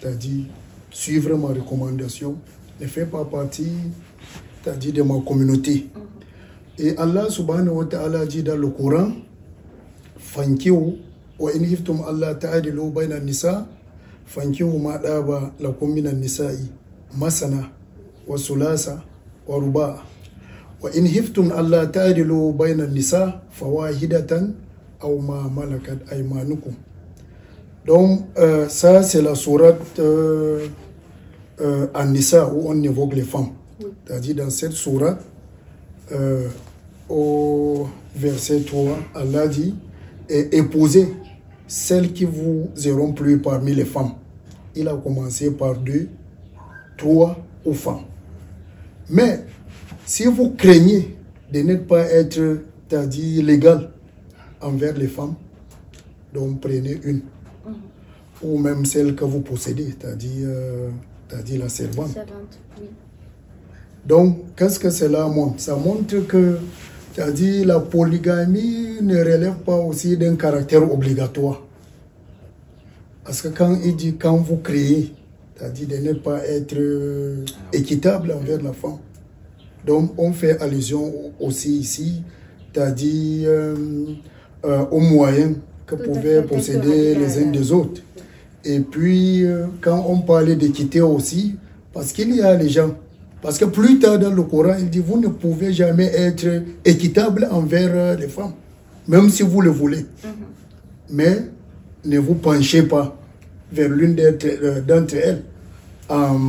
c'est-à-dire suivre ma recommandation, ne fait pas partie, c'est-à-dire de ma communauté. Et Allah subhanahu wa ta'ala dit dans le Coran, Fankihu wa in hiftum Allah ta'adilu bayna nisa, Fankihu ma daba lakum minan nisa'i masana wa sulasa wa ruba. Wa in hiftum Allah ta'adilu bayna nisa fawahidatan aw ma malakat aymanukum. Donc, ça, c'est la sourate An-Nisa où on évoque les femmes. C'est-à-dire, dans cette sourate, au verset 3, Allah dit épousez celles qui vous auront plu parmi les femmes. Il a commencé par 2, 3 aux femmes. Mais, si vous craignez de ne pas être, c'est-à-dire légal envers les femmes, donc prenez une. Ou même celle que vous possédez, c'est-à-dire la servante. Oui. Donc, qu'est-ce que cela montre? Ça montre que, c'est-à-dire la polygamie ne relève pas aussi d'un caractère obligatoire. Parce que quand il dit quand vous créez, c'est-à-dire de ne pas être équitable envers la femme. Donc, on fait allusion aussi ici, c'est-à-dire aux moyens que pouvaient posséder les uns des autres. Et puis, quand on parlait d'équité aussi, parce qu'il y a les gens, parce que plus tard dans le Coran, il dit, vous ne pouvez jamais être équitable envers les femmes, même si vous le voulez. Mais ne vous penchez pas vers l'une d'entre elles en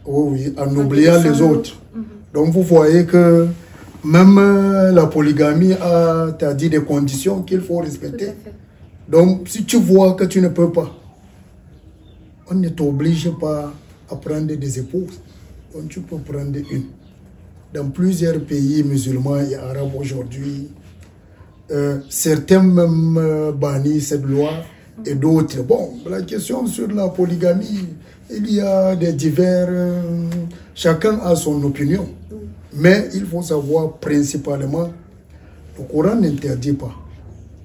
oubliant les autres. Donc vous voyez que même la polygamie a dit des conditions qu'il faut respecter. Donc si tu vois que tu ne peux pas, on ne t'oblige pas à prendre des épouses. Donc tu peux prendre une. Dans plusieurs pays musulmans et arabes aujourd'hui, certains même bannissent cette loi et d'autres. Bon, la question sur la polygamie, il y a des divers... chacun a son opinion. Mais il faut savoir principalement, le Coran n'interdit pas.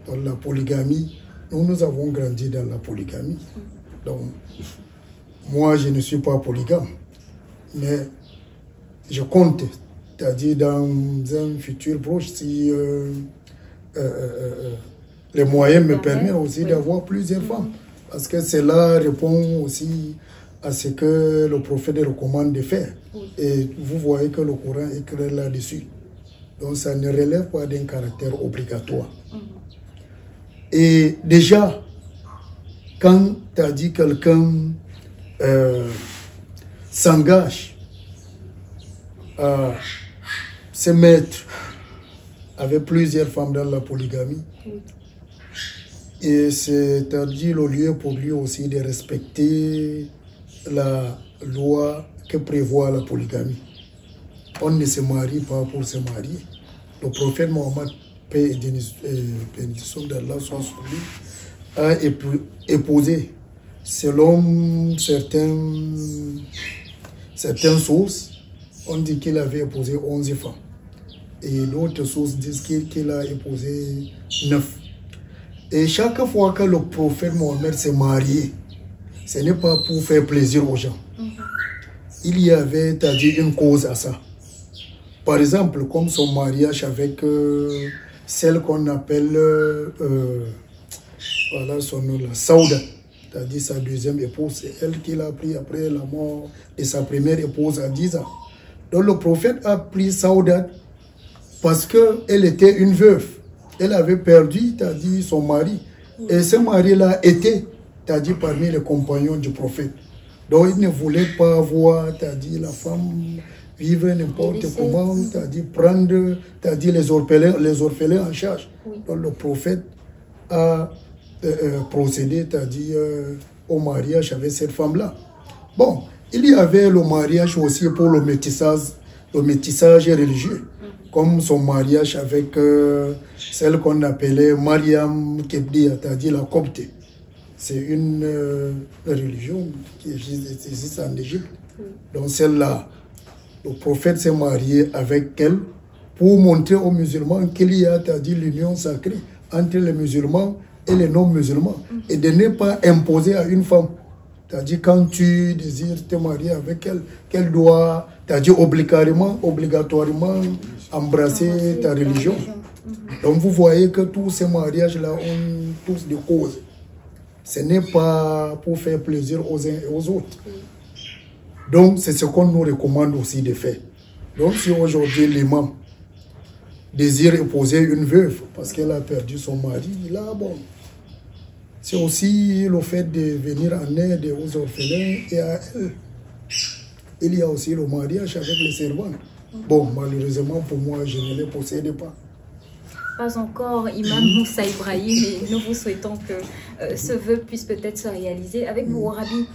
Dans la polygamie, nous avons grandi dans la polygamie. Donc, moi, je ne suis pas polygame. Mais je compte, c'est-à-dire dans un futur proche, si les moyens me permettent aussi d'avoir plusieurs femmes. Parce que cela répond aussi à ce que le prophète recommande de faire. Et vous voyez que le Coran est clair là-dessus. Donc ça ne relève pas d'un caractère obligatoire. Et déjà, quand tu as dit quelqu'un s'engage à se mettre avec plusieurs femmes dans la polygamie, et c'est-à-dire le lieu pour lui aussi de respecter la loi que prévoit la polygamie. On ne se marie pas pour se marier. Le prophète Mohammed, paix et bénédiction d'Allah soit sur lui, a épousé, selon certaines sources, on dit qu'il avait épousé 11 femmes. Et d'autres sources disent qu'il a épousé 9. Et chaque fois que le prophète Mohammed s'est marié, ce n'est pas pour faire plaisir aux gens. Il y avait, c'est-à-dire, une cause à ça. Par exemple, comme son mariage avec celle qu'on appelle, voilà son nom, la Saouda, c'est-à-dire sa deuxième épouse. C'est elle qui l'a pris après la mort de sa première épouse à 10 ans. Donc le prophète a pris Saouda parce qu'elle était une veuve. Elle avait perdu, c'est-à-dire, son mari. Et ce mari-là était, c'est-à-dire, parmi les compagnons du prophète. Donc il ne voulait pas voir, c'est-à-dire, la femme vivre n'importe comment, c'est-à-dire prendre, c'est-à-dire les orphelins en charge. Donc le prophète a procédé, c'est-à-dire au mariage avec cette femme-là. Bon, il y avait le mariage aussi pour le métissage religieux, comme son mariage avec celle qu'on appelait Mariam Kebdia, c'est-à-dire la Copte. c'est une religion qui existe en Égypte. Donc celle-là, le prophète s'est marié avec elle pour montrer aux musulmans qu'il y a, c'est-à-dire l'union sacrée entre les musulmans et les non-musulmans, et de ne pas imposer à une femme. C'est-à-dire quand tu désires te marier avec elle, qu'elle doit, c'est-à-dire obligatoirement embrasser ta religion. Donc vous voyez que tous ces mariages-là ont tous des causes. Ce n'est pas pour faire plaisir aux uns et aux autres. Donc c'est ce qu'on nous recommande aussi de faire. Donc si aujourd'hui l'imam désire épouser une veuve parce qu'elle a perdu son mari, là bon, c'est aussi le fait de venir en aide aux orphelins et à elle. Il y a aussi le mariage avec les servantes. Bon, malheureusement pour moi, je ne les possède pas. Pas encore, Imam Moussa Ibrahim, et nous vous souhaitons que ce vœu puisse peut-être se réaliser. Avec vous, Rabbi,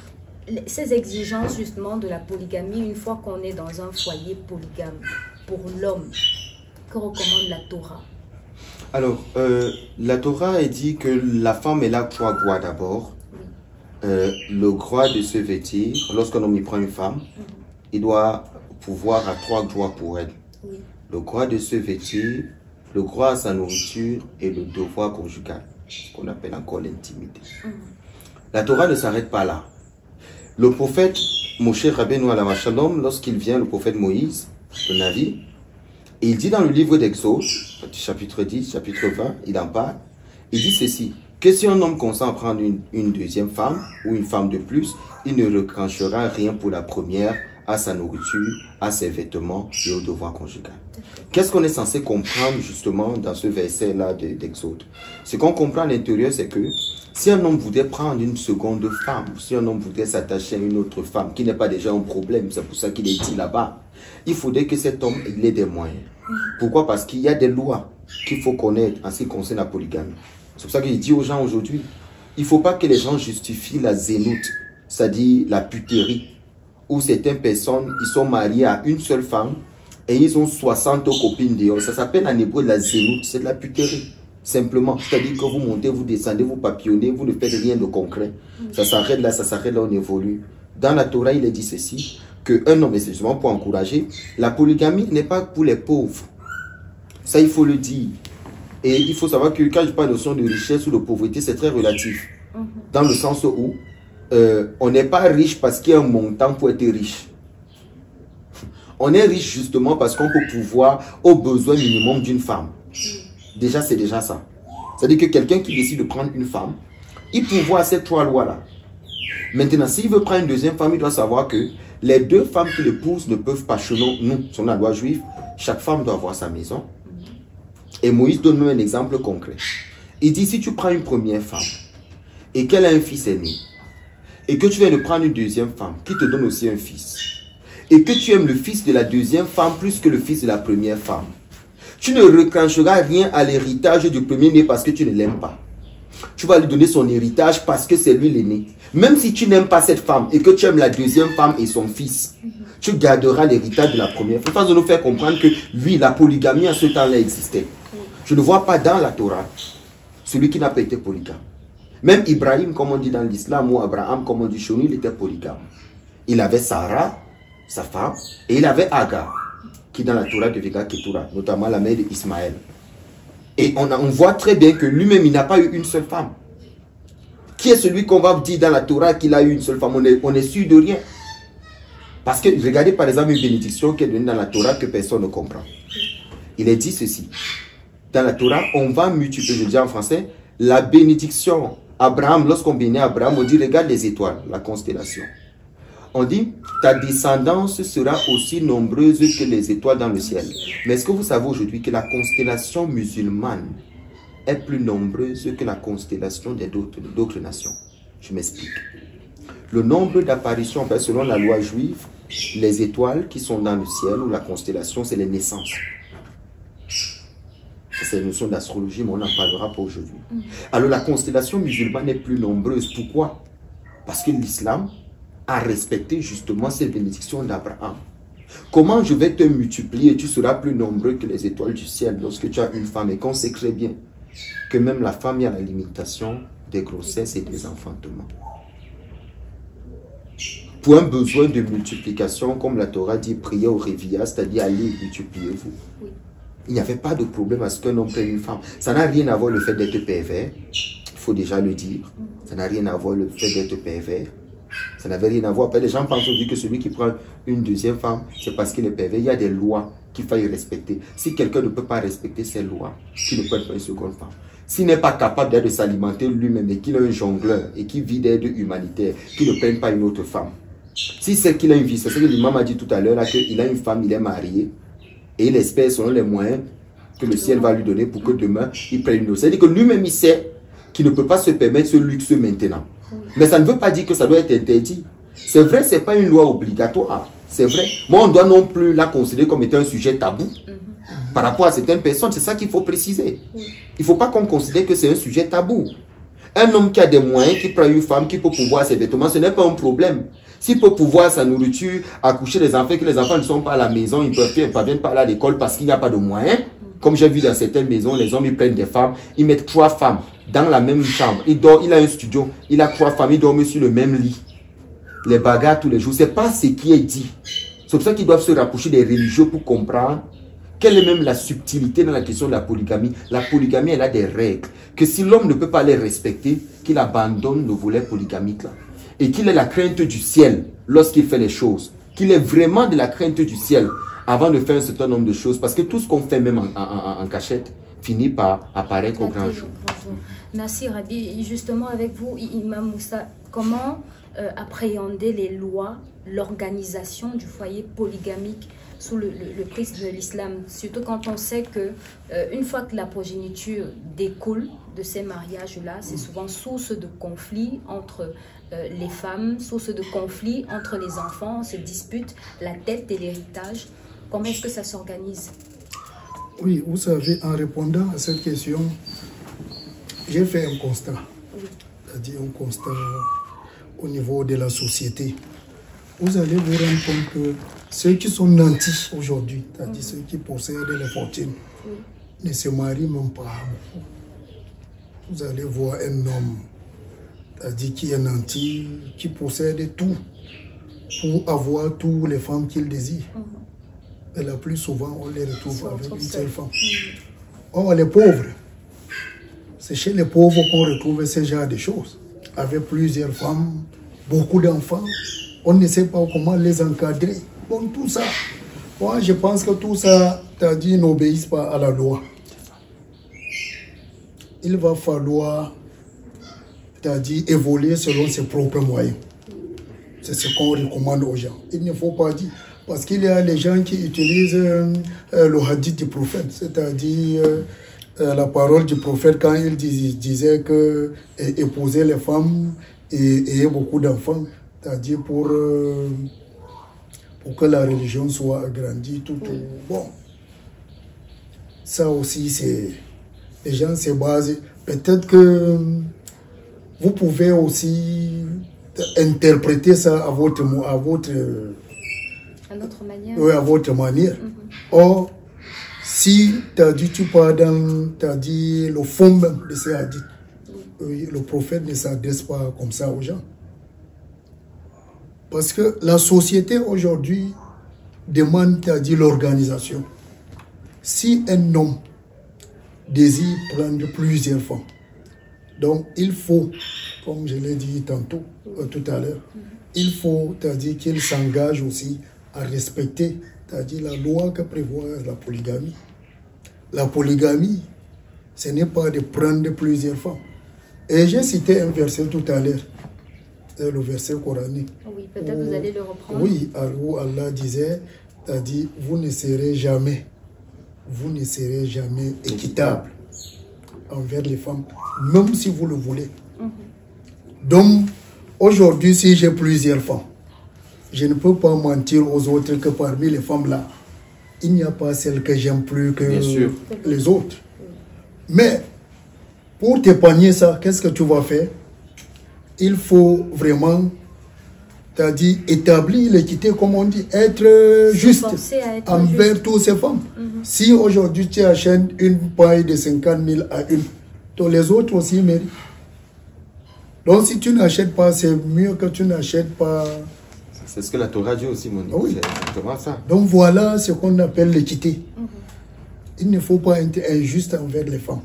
ces exigences justement de la polygamie, une fois qu'on est dans un foyer polygame, pour l'homme, que recommande la Torah? Alors, la Torah dit que la femme, elle a 3 droits d'abord. Le droit de se vêtir. Lorsqu'un homme y prend une femme, il doit pouvoir à 3 droits pour elle. Le droit de se vêtir, le droit à sa nourriture et le devoir conjugal, qu'on appelle encore l'intimité. La Torah ne s'arrête pas là. Le prophète Moshe Rabbeinu alayhi shalom, lorsqu'il vient, le prophète Moïse, le Navi, il dit dans le livre d'Exode, chapitre 10, chapitre 20, il en parle, il dit ceci, que si un homme consent à prendre une deuxième femme ou une femme de plus, il ne retranchera rien pour la première, à sa nourriture, à ses vêtements et au devoir conjugal. Qu'est-ce qu'on est censé comprendre justement dans ce verset-là d'Exode? Ce qu'on comprend à l'intérieur, c'est que si un homme voudrait prendre une seconde femme, si un homme voudrait s'attacher à une autre femme, qui n'est pas déjà un problème, c'est pour ça qu'il est dit là-bas, il faudrait que cet homme ait des moyens. Pourquoi? Parce qu'il y a des lois qu'il faut connaître en ce qui concerne la polygamie. C'est pour ça qu'il dit aux gens aujourd'hui, il ne faut pas que les gens justifient la zénoute, c'est-à-dire la puterie, où certaines personnes, ils sont mariés à une seule femme et ils ont 60 copines dehors. Ça s'appelle en hébreu la zénoute, c'est de la puterie. Simplement, c'est-à-dire que vous montez, vous descendez, vous papillonnez, vous ne faites rien de concret. Ça s'arrête là, on évolue. Dans la Torah, il est dit ceci, qu'un homme, et c'est justement pour encourager, la polygamie n'est pas pour les pauvres. Ça, il faut le dire. Et il faut savoir que quand je parle de notion de richesse ou de pauvreté, c'est très relatif. Dans le sens où on n'est pas riche parce qu'il y a un montant pour être riche. On est riche justement parce qu'on peut pouvoir au besoin minimum d'une femme. Déjà, c'est déjà ça. C'est-à-dire que quelqu'un qui décide de prendre une femme, il pourvoit à ces 3 lois-là. Maintenant, s'il veut prendre une deuxième femme, il doit savoir que les 2 femmes qu'il épouse ne peuvent pas, selon nous, selon la loi juive, chaque femme doit avoir sa maison. Et Moïse donne même un exemple concret. Il dit, si tu prends une première femme et qu'elle a un fils aîné, et que tu viens de prendre une deuxième femme qui te donne aussi un fils, et que tu aimes le fils de la deuxième femme plus que le fils de la première femme, tu ne reclencheras rien à l'héritage du premier-né parce que tu ne l'aimes pas. Tu vas lui donner son héritage parce que c'est lui l'aîné. Même si tu n'aimes pas cette femme et que tu aimes la deuxième femme et son fils, tu garderas l'héritage de la première femme. Afin de nous faire comprendre que, oui, la polygamie à ce temps-là existait. Je ne vois pas dans la Torah celui qui n'a pas été polygame. Même Ibrahim, comme on dit dans l'islam, ou Abraham, comme on dit chez nous, il était polygame. Il avait Sarah, sa femme, et il avait Agar, qui dans la Torah devient Ketura, notamment la mère d'Ismaël. Et on voit très bien que lui-même, il n'a pas eu une seule femme. Qui est celui qu'on va dire dans la Torah qu'il a eu une seule femme? On est sûr de rien. Parce que, regardez par exemple une bénédiction qui est donnée dans la Torah que personne ne comprend. Il est dit ceci. Dans la Torah, on va multiplier, je dis en français, la bénédiction. Abraham, lorsqu'on bénit Abraham, on dit, regarde les étoiles, la constellation. On dit, ta descendance sera aussi nombreuse que les étoiles dans le ciel. Mais est-ce que vous savez aujourd'hui que la constellation musulmane est plus nombreuse que la constellation d'autres nations? Je m'explique. Le nombre d'apparitions, selon la loi juive, les étoiles qui sont dans le ciel ou la constellation, c'est les naissances. C'est une notion d'astrologie, mais on n'en parlera pas aujourd'hui. Alors la constellation musulmane est plus nombreuse. Pourquoi? Parce que l'islam a respecté justement ces bénédictions d'Abraham. Comment je vais te multiplier et tu seras plus nombreux que les étoiles du ciel lorsque tu as une femme et qu'on sait très bien que même la femme est à la limitation des grossesses et des enfantements. Pour un besoin de multiplication, comme la Torah dit, priez au révia, c'est-à-dire allez multipliez-vous. Oui. Il n'y avait pas de problème à ce qu'un homme prenne une femme. Ça n'a rien à voir le fait d'être pervers, il faut déjà le dire. Ça n'a rien à voir le fait d'être pervers. Ça n'avait rien à voir. Après, les gens pensent aujourd'hui que celui qui prend une deuxième femme, c'est parce qu'il est pervers. Il y a des lois qu'il faut y respecter. Si quelqu'un ne peut pas respecter ces lois, qu'il ne peut pas une seconde femme. S'il n'est pas capable de s'alimenter lui-même et qu'il est un jongleur et qu'il vit d'aide humanitaire, qu'il ne prenne pas une autre femme. Si c'est qu'il a une vie, c'est ce que l'imam a dit tout à l'heure, qu'il a une femme, il est marié et il espère selon les moyens que le ciel va lui donner pour que demain il prenne une autre. C'est-à-dire que lui-même il sait qu'il ne peut pas se permettre ce luxe maintenant. Mais ça ne veut pas dire que ça doit être interdit. C'est vrai, ce n'est pas une loi obligatoire. C'est vrai. Moi, on ne doit non plus la considérer comme étant un sujet tabou. Par rapport à certaines personnes, c'est ça qu'il faut préciser. Il ne faut pas qu'on considère que c'est un sujet tabou. Un homme qui a des moyens, qui prend une femme, qui peut pouvoir ses vêtements, ce n'est pas un problème. S'il peut pouvoir sa nourriture, accoucher les enfants, que les enfants ne sont pas à la maison, ils ne parviennent pas à l'école parce qu'il n'y a pas de moyens. Comme j'ai vu dans certaines maisons, les hommes ils prennent des femmes, ils mettent 3 femmes dans la même chambre. Il a un studio, il a 3 femmes, ils dorment sur le même lit. Les bagarres tous les jours, ce n'est pas ce qui est dit. C'est pour ça qu'ils doivent se rapprocher des religieux pour comprendre quelle est même la subtilité dans la question de la polygamie. La polygamie, elle a des règles. Que si l'homme ne peut pas les respecter, qu'il abandonne le volet polygamique là. Et qu'il ait la crainte du ciel lorsqu'il fait les choses. Qu'il ait vraiment de la crainte du ciel avant de faire un certain nombre de choses. Parce que tout ce qu'on fait même en cachette finit par apparaître au grand jour. Merci Rabbi. Justement avec vous, Imam Moussa, comment appréhender les lois, l'organisation du foyer polygamique sous le prisme de l'islam, surtout quand on sait que une fois que la progéniture découle de ces mariages-là, c'est souvent source de conflits entre les femmes, source de conflits entre les enfants, on se dispute la tête et l'héritage. Comment est-ce que ça s'organise? Oui, vous savez, en répondant à cette question, j'ai fait un constat. Oui. C'est-à-dire un constat au niveau de la société. Vous allez vous rendre compte que ceux qui sont nantis aujourd'hui, c'est-à-dire ceux qui possèdent les fortunes, ne se marient même pas beaucoup. Vous allez voir un homme, c'est-à-dire qui est nanti, qui possède tout pour avoir toutes les femmes qu'il désire. Et la plus souvent, on les retrouve avec une seule femme. Or, les pauvres, c'est chez les pauvres qu'on retrouve ce genre de choses. Avec plusieurs femmes, beaucoup d'enfants, on ne sait pas comment les encadrer. Bon, tout ça, moi je pense que tout ça, c'est-à-dire, n'obéissent pas à la loi. Il va falloir, c'est-à-dire, évoluer selon ses propres moyens. C'est ce qu'on recommande aux gens. Il ne faut pas dire, parce qu'il y a les gens qui utilisent le hadith du prophète, c'est-à-dire la parole du prophète quand il disait que épouser les femmes et ayer beaucoup d'enfants, c'est-à-dire pour que la religion soit agrandie, tout. Bon, ça aussi, c'est... Les gens se basent. Peut-être que vous pouvez aussi interpréter ça à votre manière. Oui, à votre manière. Or, si tu pars dans le fond même de ces hadiths, le prophète ne s'adresse pas comme ça aux gens. Parce que la société aujourd'hui demande, l'organisation. Si un homme désire prendre plusieurs femmes, donc il faut, comme je l'ai dit tantôt, tout à l'heure, il faut, qu'il s'engage aussi à respecter, la loi que prévoit la polygamie. La polygamie, ce n'est pas de prendre plusieurs femmes. Et j'ai cité un verset tout à l'heure, le verset coranique. Oui, peut-être vous allez le reprendre. Oui, où Allah disait, vous ne serez jamais équitable envers les femmes, même si vous le voulez. Donc, aujourd'hui, si j'ai plusieurs femmes, je ne peux pas mentir aux autres que parmi les femmes-là, il n'y a pas celle que j'aime plus que les autres. Mais, pour t'épargner ça, qu'est-ce que tu vas faire? Il faut vraiment, établir l'équité, comme on dit, être juste envers toutes ces femmes. Si aujourd'hui tu achètes une paille de 50 000 à une, Donc les autres aussi méritent. Donc si tu n'achètes pas, c'est mieux que tu n'achètes pas. C'est ce que la Torah dit aussi, mon ami. Oui. C'est exactement ça. Donc voilà ce qu'on appelle l'équité. Il ne faut pas être injuste envers les femmes.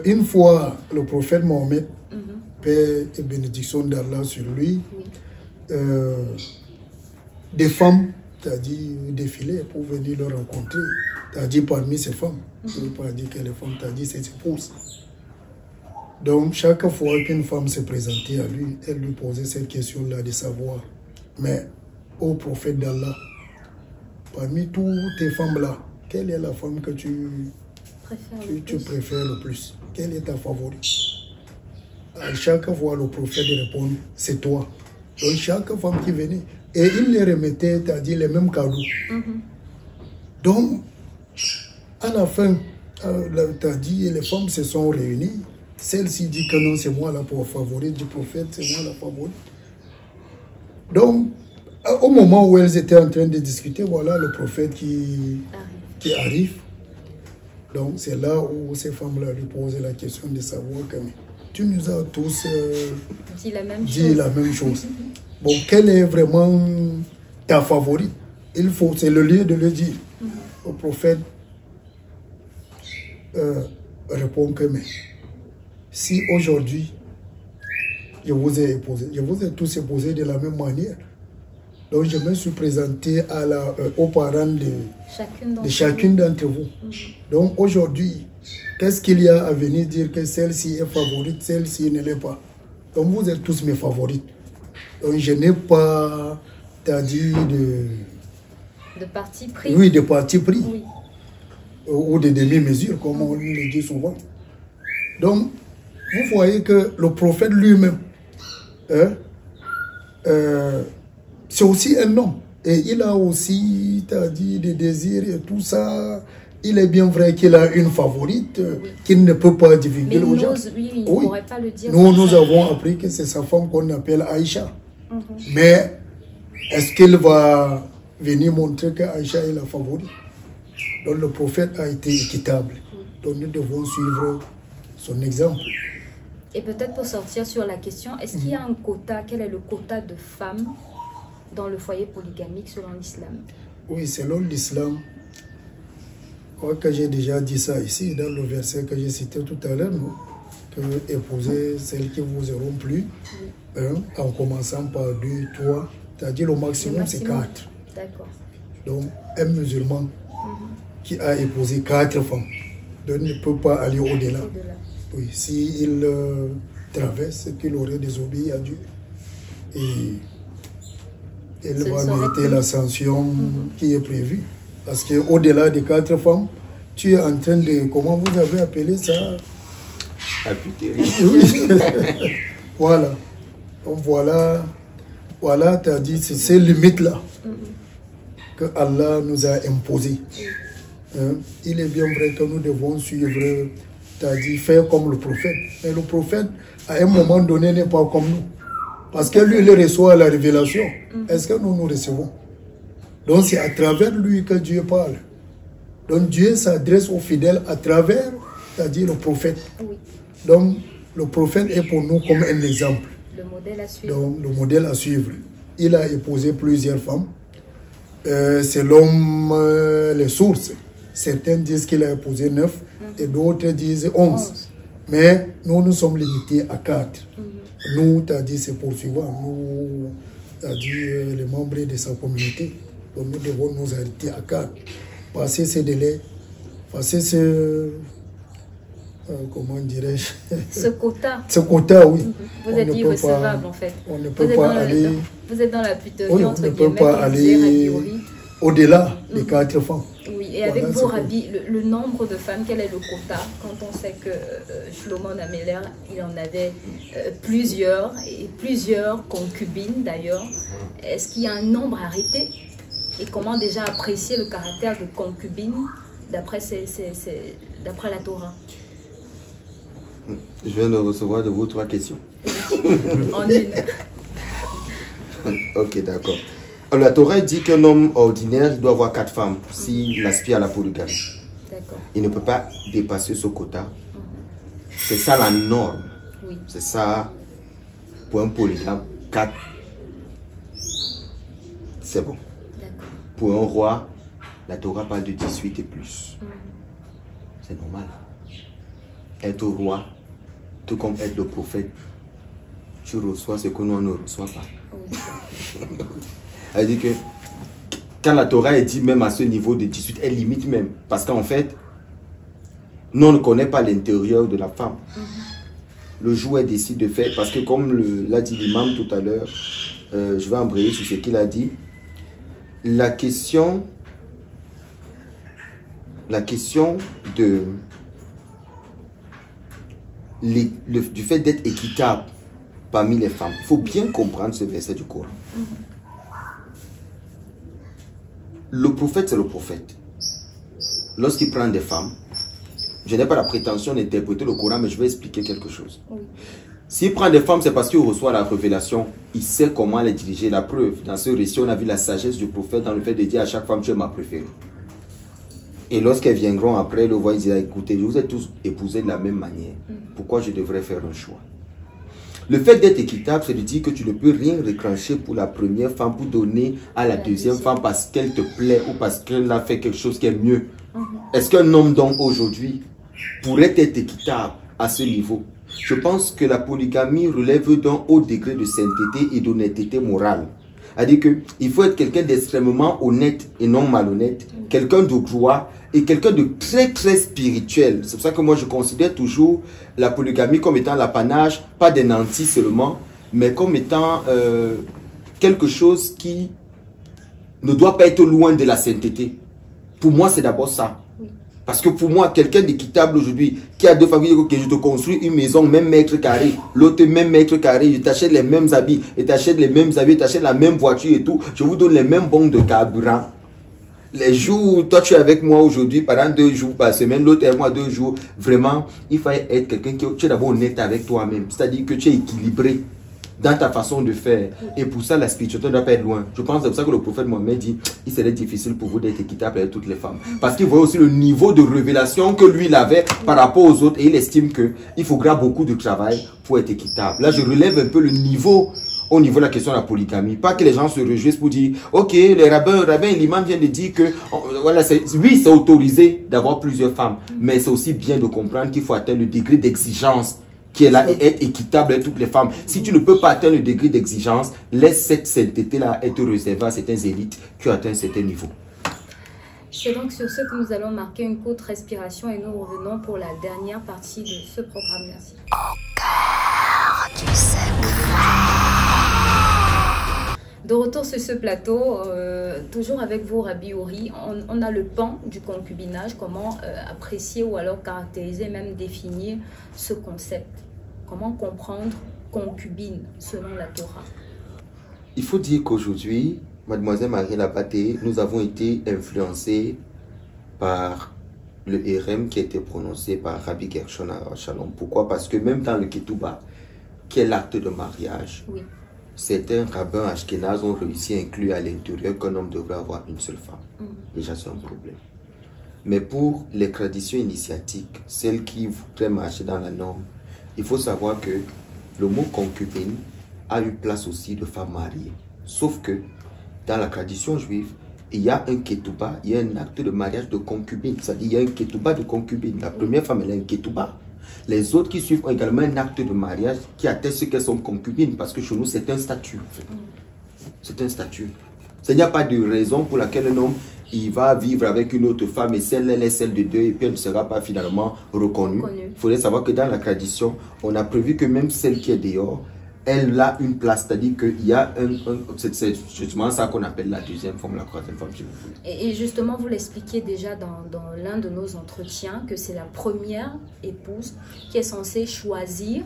Une fois, le prophète Mohammed, paix et bénédiction d'Allah sur lui, des femmes, c'est-à-dire défilaient pour venir le rencontrer. C'est-à-dire parmi ces femmes, je ne veux pas dire que les femmes, c'est-à-dire ses épouses. Donc chaque fois qu'une femme se présentait à lui, elle lui posait cette question-là de savoir, mais ô prophète d'Allah, parmi toutes tes femmes-là, quelle est la femme que tu préfères le plus? Quelle est ta favorite? À chaque fois, le prophète répond, c'est toi. Donc chaque femme qui venait, et il les remettait, c'est-à-dire les mêmes cadeaux. Donc, à la fin, c'est-à-dire les femmes se sont réunies. Celle-ci dit que non, c'est moi la favorite du prophète, c'est moi la favorite. Donc, au moment où elles étaient en train de discuter, voilà le prophète qui arrive. Donc, c'est là où ces femmes-là lui posent la question de savoir que tu nous as tous dit la même chose. Bon, quelle est vraiment ta favorite? C'est le lieu de le dire. Le prophète répond que si aujourd'hui je vous ai tous épousé de la même manière, donc je me suis présenté aux parents de chacune d'entre vous. Donc aujourd'hui, qu'est-ce qu'il y a à venir dire que celle-ci est favorite, celle-ci ne l'est pas? Donc vous êtes tous mes favorites. Donc je n'ai pas, c'est-à-dire de parti pris. Oui, de parti pris. Oui. Ou de demi-mesure, comme on le dit souvent. Donc, vous voyez que le prophète lui-même, c'est aussi un homme. Et il a aussi, c'est-à-dire des désirs et tout ça. Il est bien vrai qu'il a une favorite qu'il ne peut pas divulguer aux gens. Il ne pourrait pas le dire. Nous avons appris que c'est sa femme qu'on appelle Aïcha. Mais est-ce qu'il va venir montrer que Aïcha est la favorite? Donc le prophète a été équitable. Donc nous devons suivre son exemple. Et peut-être pour sortir sur la question, est-ce qu'il y a un quota? Quel est le quota de femmes dans le foyer polygamique selon l'islam? Oui, selon l'islam, je crois que j'ai déjà dit ça ici, dans le verset que j'ai cité tout à l'heure, que épouser celles qui vous auront plu, en commençant par 2, 3, c'est-à-dire le maximum c'est 4. D'accord. Donc un musulman qui a épousé 4 femmes, donc ne peut pas aller au-delà. Oui, s'il traverse, c'est qu'il aurait désobéi à Dieu. Et il va mériter la sanction qui est prévue. Parce qu'au-delà des 4 femmes, tu es en train de... Comment vous avez appelé ça? Oui. Voilà. Donc voilà, tu as dit, c'est ces limites-là que Allah nous a imposées. Il est bien vrai que nous devons suivre, tu as dit, faire comme le prophète. Mais le prophète, à un moment donné, n'est pas comme nous. Parce que lui, il reçoit la révélation. Est-ce que nous recevons? Donc c'est à travers lui que Dieu parle. Donc Dieu s'adresse aux fidèles à travers, c'est-à-dire le prophète. Oui. Donc le prophète est pour nous comme un exemple. Le modèle à suivre. Donc le modèle à suivre. Il a épousé plusieurs femmes. Selon les sources, certains disent qu'il a épousé 9 et d'autres disent 11. Mais nous sommes limités à 4. Nous, tu as dit, c'est poursuivant. Nous, tu as dit, les membres de sa communauté. Donc nous devons nous arrêter à 4. Passer ces délais, passer ce... comment dirais-je? Ce quota. Ce quota, oui. Vous êtes irrecevable, en fait. On ne peut pas aller... Vous êtes dans la puterie, oui, on ne peut pas aller au-delà des 4 femmes. Oui, et avec vous, Rabbi, le nombre de femmes, quel est le quota? Quand on sait que Shlomo Améler, il en avait plusieurs, et plusieurs concubines d'ailleurs. Est-ce qu'il y a un nombre arrêté? Et comment déjà apprécier le caractère de concubine d'après la Torah? Je viens de recevoir de vous 3 questions. En une. Ok, d'accord. La Torah dit qu'un homme ordinaire doit avoir 4 femmes s'il aspire à la polygamie. Il ne peut pas dépasser ce quota. C'est ça la norme. Oui. C'est ça, pour un polygame, 4, c'est bon. Pour un roi, la Torah parle de 18 et plus. C'est normal. Être roi, tout comme être le prophète, tu reçois ce que nous on ne reçoit pas. Elle dit que quand la Torah est dit même à ce niveau de 18, elle limite même. Parce qu'en fait, nous on ne connaît pas l'intérieur de la femme. Le jour elle décide de faire, parce que comme l'a dit l'imam tout à l'heure, je vais embrayer sur ce qu'il a dit. La question de du fait d'être équitable parmi les femmes, il faut bien comprendre ce verset du Coran. Le prophète, c'est le prophète. Lorsqu'il prend des femmes, je n'ai pas la prétention d'interpréter le Coran, mais je vais expliquer quelque chose. S'il prend des femmes, c'est parce qu'il reçoit la révélation. Il sait comment les diriger. La preuve, dans ce récit, on a vu la sagesse du prophète dans le fait de dire à chaque femme, tu es ma préférée. Et lorsqu'elles viendront après, le voient, ils diront, écoutez, je vous ai tous épousés de la même manière. Pourquoi je devrais faire un choix? Le fait d'être équitable, c'est de dire que tu ne peux rien recrancher pour la première femme pour donner à la deuxième femme parce qu'elle te plaît ou parce qu'elle a fait quelque chose qui est mieux. Est-ce qu'un homme donc aujourd'hui pourrait être équitable à ce niveau? Je pense que la polygamie relève d'un haut degré de sainteté et d'honnêteté morale. C'est-à-dire qu'il faut être quelqu'un d'extrêmement honnête et non malhonnête, quelqu'un de droit et quelqu'un de très très spirituel. C'est pour ça que moi je considère toujours la polygamie comme étant l'apanage, pas des nantis seulement, mais comme étant quelque chose qui ne doit pas être loin de la sainteté. Pour moi c'est d'abord ça. Parce que pour moi, quelqu'un d'équitable aujourd'hui, qui a deux familles, que je te construis une maison, même mètre carré, l'autre même mètre carré, je t'achète les mêmes habits, et t'achète les mêmes habits, t'achète la même voiture et tout, je vous donne les mêmes bons de carburant. Les jours où toi tu es avec moi aujourd'hui, pendant 2 jours par semaine, l'autre est avec moi 2 jours, vraiment, il faut être quelqu'un qui tu es d'abord honnête avec toi-même. C'est-à-dire que tu es équilibré dans ta façon de faire. Et pour ça, la spiritualité ne doit pas être loin. Je pense que c'est pour ça que le prophète Mohammed dit il serait difficile pour vous d'être équitable avec toutes les femmes. Parce qu'il voit aussi le niveau de révélation que lui il avait par rapport aux autres. Et il estime qu'il faudra beaucoup de travail pour être équitable. Là, je relève un peu le niveau au niveau de la question de la polygamie. Pas que les gens se réjouissent pour dire ok, les rabbins et l'imam viennent de dire que voilà, oui, c'est autorisé d'avoir plusieurs femmes. Mais c'est aussi bien de comprendre qu'il faut atteindre le degré d'exigence qui est là et être équitable avec toutes les femmes. Si tu ne peux pas atteindre le degré d'exigence, laisse cette sainteté-là être réservée à certains élites qui ont atteint un certain niveau. C'est donc sur ce que nous allons marquer une courte respiration et nous revenons pour la dernière partie de ce programme. Merci. Au cœur du secret. De retour sur ce plateau, toujours avec vous, Rabbi Uri, on a le pan du concubinage. Comment apprécier ou alors caractériser, même définir ce concept? Comment comprendre concubine selon la Torah? Il faut dire qu'aujourd'hui, Mademoiselle Marie Lapaté, nous avons été influencés par le Hérem qui a été prononcé par Rabbi Gershon Shalom. Pourquoi? Parce que même dans le Ketouba, qui est l'acte de mariage, oui, certains rabbins ashkénazes ont réussi à inclure à l'intérieur qu'un homme devrait avoir une seule femme. Déjà, c'est un problème. Mais pour les traditions initiatiques, celles qui voudraient marcher dans la norme, il faut savoir que le mot concubine a eu place aussi de femme mariée. Sauf que dans la tradition juive, il y a un ketouba, il y a un acte de mariage de concubine. C'est-à-dire il y a un ketouba de concubine. La première femme, elle a un ketouba. Les autres qui suivent ont également un acte de mariage qui atteste qu'elles sont concubines. Parce que chez nous, c'est un statut. En fait. C'est un statut. Il n'y a pas de raison pour laquelle un homme il va vivre avec une autre femme et celle, elle est celle de deux et puis elle ne sera pas finalement reconnue. Il faudrait savoir que dans la tradition, on a prévu que même celle qui est dehors, elle a une place, c'est-à-dire qu'il y a c'est justement ça qu'on appelle la deuxième femme, la troisième femme, si vous voulez. Et justement, vous l'expliquiez déjà dans l'un de nos entretiens, que c'est la première épouse qui est censée choisir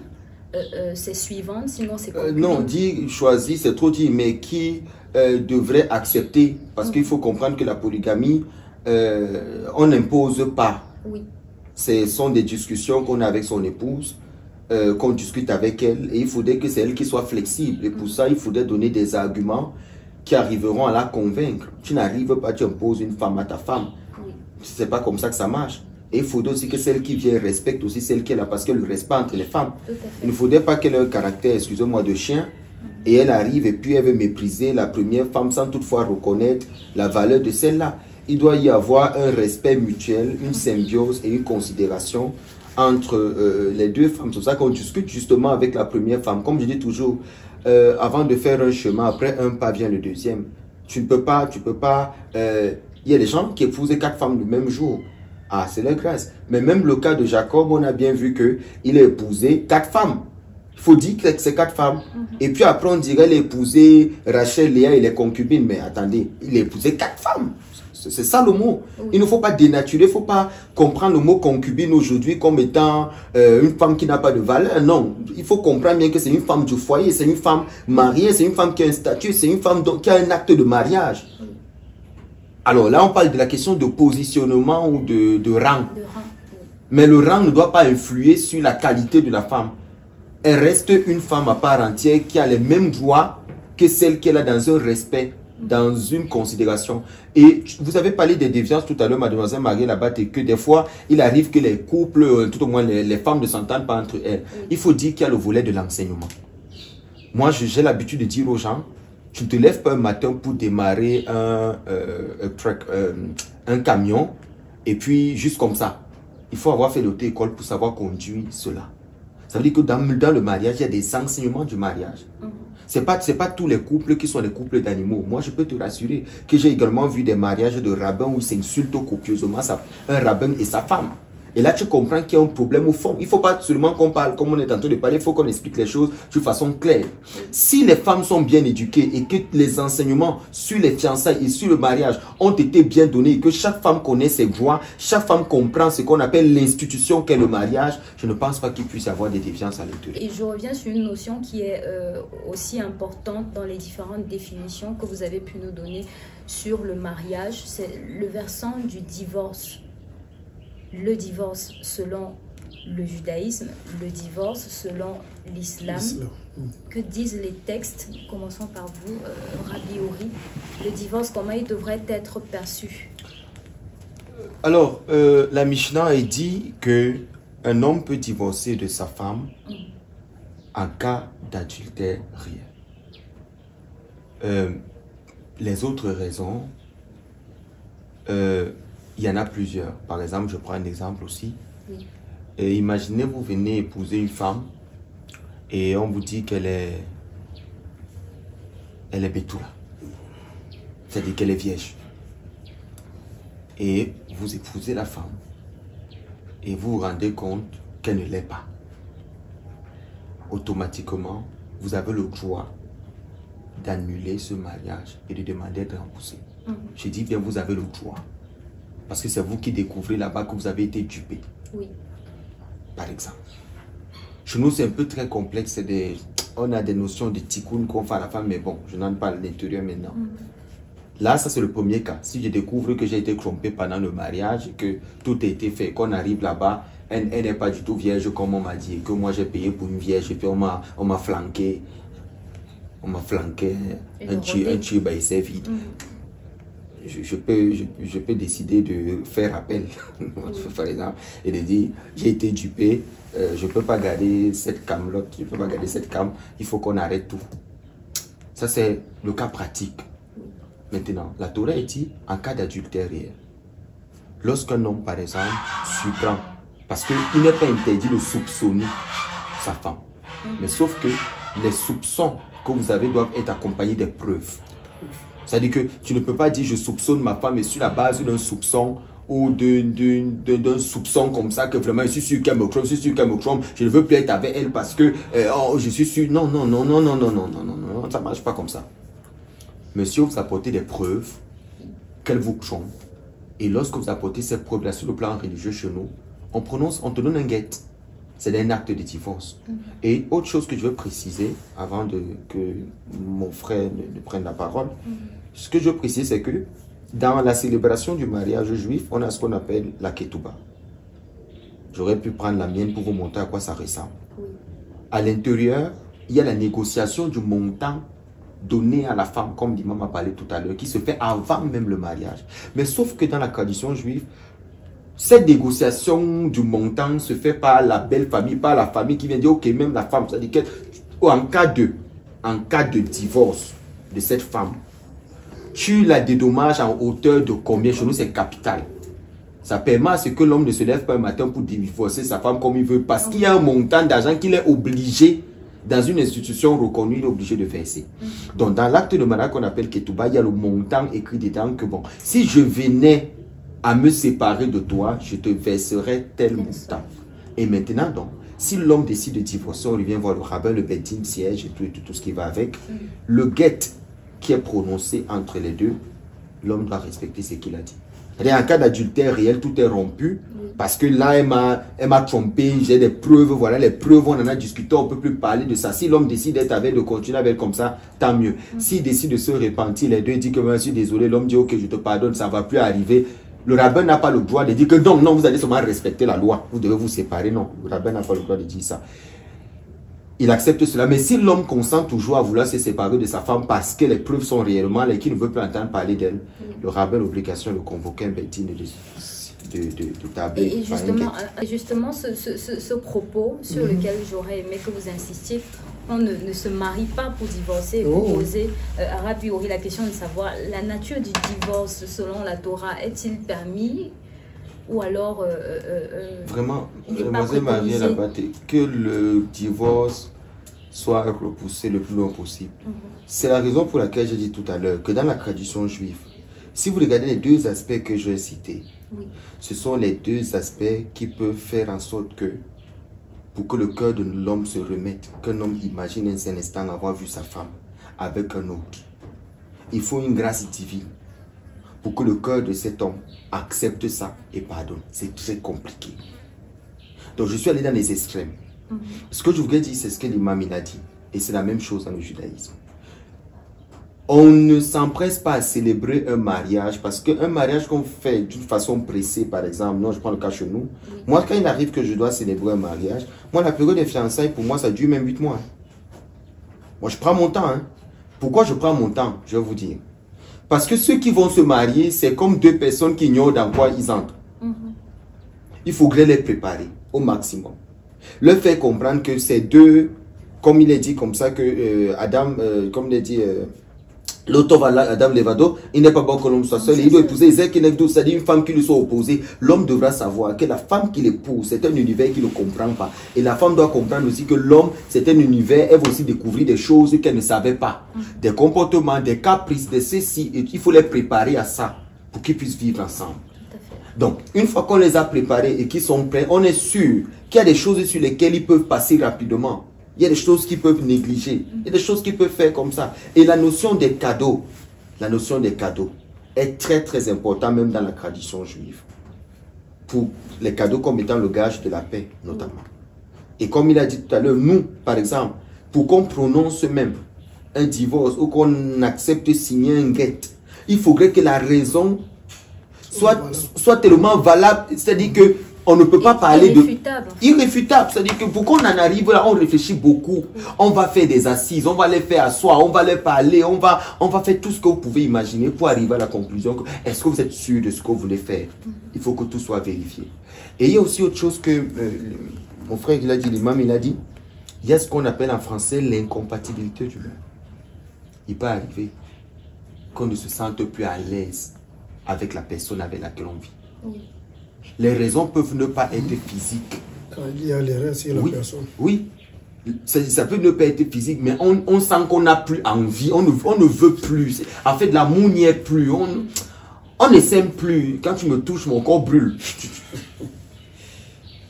ses suivantes, sinon c'est quoi? Non, dire choisir, c'est trop dit, mais qui devrait accepter, parce qu'il faut comprendre que la polygamie, on n'impose pas. Oui. Ce sont des discussions qu'on a avec son épouse, qu'on discute avec elle, et il faudrait que c'est elle qui soit flexible. Et pour ça, il faudrait donner des arguments qui arriveront à la convaincre. Tu n'arrives pas, tu imposes une femme à ta femme. Oui. c'est pas comme ça que ça marche. Et il faudrait aussi que celle qui vient respecte aussi celle qui est là, parce que le respect entre les femmes. Il ne faudrait pas qu'elle ait un caractère, excusez-moi, de chien, et elle arrive et puis elle veut mépriser la première femme sans toutefois reconnaître la valeur de celle-là. Il doit y avoir un respect mutuel, une symbiose et une considération entre les deux femmes. C'est pour ça qu'on discute justement avec la première femme. Comme je dis toujours, avant de faire un chemin, après un pas vient le deuxième. Tu ne peux pas, il y a des gens qui épousent 4 femmes le même jour. Ah, c'est leur grâce. Mais même le cas de Jacob, on a bien vu qu'il a épousé 4 femmes. Il faut dire que c'est 4 femmes. Et puis après, on dirait qu'il a épousé Rachel, Léa et les concubines. Mais attendez, il a épousé 4 femmes. C'est ça le mot. Il ne faut pas dénaturer, il ne faut pas comprendre le mot concubine aujourd'hui comme étant une femme qui n'a pas de valeur. Non, il faut comprendre bien que c'est une femme du foyer, c'est une femme mariée, c'est une femme qui a un statut, c'est une femme qui a un acte de mariage. Alors là, on parle de la question de positionnement ou de rang. Mais le rang ne doit pas influer sur la qualité de la femme. Elle reste une femme à part entière qui a les mêmes droits que celle qu'elle a dans un respect, dans une considération. Et vous avez parlé des déviances tout à l'heure, mademoiselle Marie Labatte, et que des fois, il arrive que les couples, tout au moins les femmes ne s'entendent pas entre elles. Il faut dire qu'il y a le volet de l'enseignement. Moi, j'ai l'habitude de dire aux gens, tu ne te lèves pas un matin pour démarrer un camion, et puis juste comme ça. Il faut avoir fait l'auto-école pour savoir conduire cela. Ça veut dire que dans le mariage, il y a des enseignements du mariage. Ce n'est pas tous les couples qui sont des couples d'animaux. Moi, je peux te rassurer que j'ai également vu des mariages de rabbins où s'insultent copieusement un rabbin et sa femme. Et là, tu comprends qu'il y a un problème au fond. Il ne faut pas seulement qu'on parle comme on est en train de parler, il faut qu'on explique les choses de façon claire. Si les femmes sont bien éduquées et que les enseignements sur les fiançailles et sur le mariage ont été bien donnés et que chaque femme connaît ses droits, chaque femme comprend ce qu'on appelle l'institution qu'est le mariage, je ne pense pas qu'il puisse y avoir des déviances à l'intérieur. Et je reviens sur une notion qui est aussi importante dans les différentes définitions que vous avez pu nous donner sur le mariage, c'est le versant du divorce. Le divorce selon le judaïsme, le divorce selon l'islam. Que disent les textes? Commençons par vous, Rabbi Ori. Le divorce, comment il devrait être perçu? Alors, la Mishnah dit qu'un homme peut divorcer de sa femme en cas d'adultère réel. Les autres raisons, il y en a plusieurs. Par exemple, je prends un exemple aussi. Oui. Imaginez, vous venez épouser une femme et on vous dit qu'elle est bétoula. C'est-à-dire qu'elle est vierge. Et vous épousez la femme et vous vous rendez compte qu'elle ne l'est pas. Automatiquement, vous avez le droit d'annuler ce mariage et de demander d'être remboursé. Je dis bien, vous avez le droit. Parce que c'est vous qui découvrez là-bas que vous avez été dupé. Oui. Par exemple. Chez nous, c'est un peu très complexe. On a des notions de tikkun qu'on fait à la femme, mais bon, je n'en parle à l'intérieur maintenant. Là, ça c'est le premier cas. Si je découvre que j'ai été trompé pendant le mariage, que tout a été fait, qu'on arrive là-bas, elle n'est pas du tout vierge comme on m'a dit, que moi j'ai payé pour une vierge, et puis on m'a flanqué. On m'a flanqué un tube et c'est vide. Je peux décider de faire appel, par exemple, et de dire, j'ai été dupé, je ne peux pas garder cette cam-lotte, je ne peux pas garder cette cam, il faut qu'on arrête tout. Ça, c'est le cas pratique. Maintenant, la Torah dit, en cas d'adultère réel, lorsqu'un homme, par exemple, surprend, parce qu'il n'est pas interdit de soupçonner sa femme, mais sauf que les soupçons que vous avez doivent être accompagnés des preuves. C'est-à-dire que tu ne peux pas dire je soupçonne ma femme et sur la base d'un soupçon ou d'un soupçon comme ça que vraiment je suis sûr qu'elle me trompe, je ne veux plus être avec elle parce que je suis sûr. Non, ça ne marche pas comme ça. Monsieur, vous apportez des preuves qu'elle vous trompe. Et lorsque vous apportez ces preuves-là sur le plan religieux chez nous, on te donne un guet. C'est un acte de divorce. Et autre chose que je veux préciser, avant que mon frère ne prenne la parole, ce que je veux préciser, c'est que dans la célébration du mariage juif, on a ce qu'on appelle la ketouba. J'aurais pu prendre la mienne pour vous montrer à quoi ça ressemble. À l'intérieur, il y a la négociation du montant donné à la femme, comme l'imam a parlé tout à l'heure, qui se fait avant même le mariage. Mais sauf que dans la tradition juive, cette négociation du montant se fait par la belle famille, par la famille qui vient dire, ok, même la femme, c'est-à-dire qu'en cas de divorce de cette femme, tu la dédommages en hauteur de combien? Chez nous, c'est capital. Ça permet à ce que l'homme ne se lève pas un matin pour divorcer sa femme comme il veut, parce qu'il y a un montant d'argent qu'il est obligé, dans une institution reconnue, il est obligé de verser. Donc, dans l'acte de mariage qu'on appelle Ketouba, il y a le montant écrit dedans que, bon, si je venais à me séparer de toi, je te verserai tel montant. Et maintenant, donc, si l'homme décide de divorcer, on revient voir le rabbin, le beddin siège et tout ce qui va avec. Le guet qui est prononcé entre les deux, l'homme doit respecter ce qu'il a dit. En cas d'adultère réel, tout est rompu. Parce que là, elle m'a trompé, j'ai des preuves, voilà, les preuves, on en a discuté, on ne peut plus parler de ça. Si l'homme décide d'être avec, de continuer avec comme ça, tant mieux. S'il décide de se repentir, les deux disent que je suis désolé, l'homme dit ok, je te pardonne, ça ne va plus arriver. Le rabbin n'a pas le droit de dire que non, non, vous allez seulement respecter la loi, vous devez vous séparer. Non, le rabbin n'a pas le droit de dire ça. Il accepte cela. Mais si l'homme consent toujours à vouloir se séparer de sa femme parce que les preuves sont réellement là et qu'il ne veut plus entendre parler d'elle, le rabbin a l'obligation de convoquer un beddin de tabler. Et justement ce propos sur lequel j'aurais aimé que vous insistiez, on ne se marie pas pour divorcer. Vous posez à Rabiori la question de savoir la nature du divorce selon la Torah, est-il permis ou alors vraiment, mademoiselle Marie Labaté, que le divorce soit repoussé le plus loin possible. C'est la raison pour laquelle j'ai dit tout à l'heure que dans la tradition juive, si vous regardez les deux aspects que je vais citer, ce sont les deux aspects qui peuvent faire en sorte que, pour que le cœur de l'homme se remette, qu'un homme imagine un instant avoir vu sa femme avec un autre. Il faut une grâce divine pour que le cœur de cet homme accepte ça et pardonne. C'est très compliqué. Donc je suis allé dans les extrêmes. Ce que je voulais dire, c'est ce que l'imam il a dit. Et c'est la même chose dans le judaïsme. On ne s'empresse pas à célébrer un mariage parce qu'un mariage qu'on fait d'une façon pressée, par exemple, non, je prends le cas chez nous. Moi, quand il arrive que je dois célébrer un mariage, moi, la période des fiançailles, pour moi, ça dure même 8 mois. Moi, je prends mon temps. Pourquoi je prends mon temps? Je vais vous dire. Parce que ceux qui vont se marier, c'est comme deux personnes qui ignorent dans quoi ils entrent. Il faudrait les préparer au maximum. Leur faire comprendre que ces deux, comme il est dit comme ça, que Adam, comme il est dit... L'auteur Adam Levado, il n'est pas bon que l'homme soit seul. Il doit épouser Isaac, c'est-à-dire une femme qui lui soit opposée. L'homme devra savoir que la femme qu'il épouse, c'est un univers qu'il ne comprend pas. Et la femme doit comprendre aussi que l'homme, c'est un univers, elle va aussi découvrir des choses qu'elle ne savait pas. Des comportements, des caprices, de ceci. Et il faut les préparer à ça pour qu'ils puissent vivre ensemble. Donc, une fois qu'on les a préparés et qu'ils sont prêts, on est sûr qu'il y a des choses sur lesquelles ils peuvent passer rapidement. Il y a des choses qu'ils peuvent négliger. Il y a des choses qu'ils peuvent faire comme ça. Et la notion des cadeaux est très très importante même dans la tradition juive. Pour les cadeaux comme étant le gage de la paix, notamment. Et comme il a dit tout à l'heure, nous, par exemple, pour qu'on prononce même un divorce ou qu'on accepte de signer un guet, il faudrait que la raison soit tellement valable, c'est-à-dire que on ne peut pas parler irréfutable. C'est-à-dire que pour qu'on en arrive là, on réfléchit beaucoup. On va faire des assises, on va les faire asseoir, on va les parler, on va faire tout ce que vous pouvez imaginer pour arriver à la conclusion que est-ce que vous êtes sûr de ce que vous voulez faire? Il faut que tout soit vérifié. Et il y a aussi autre chose que mon frère il a dit, l'imam il a dit, il y a ce qu'on appelle en français l'incompatibilité du l'humain. Il peut arriver qu'on ne se sente plus à l'aise avec la personne avec laquelle on vit. Les raisons peuvent ne pas être physiques. Quand il y a l'erreur sur la personne. Oui, ça peut ne pas être physique, mais on sent qu'on n'a plus envie, on ne veut plus. En fait, l'amour n'y est plus. On ne s'aime plus. Quand tu me touches, mon corps brûle.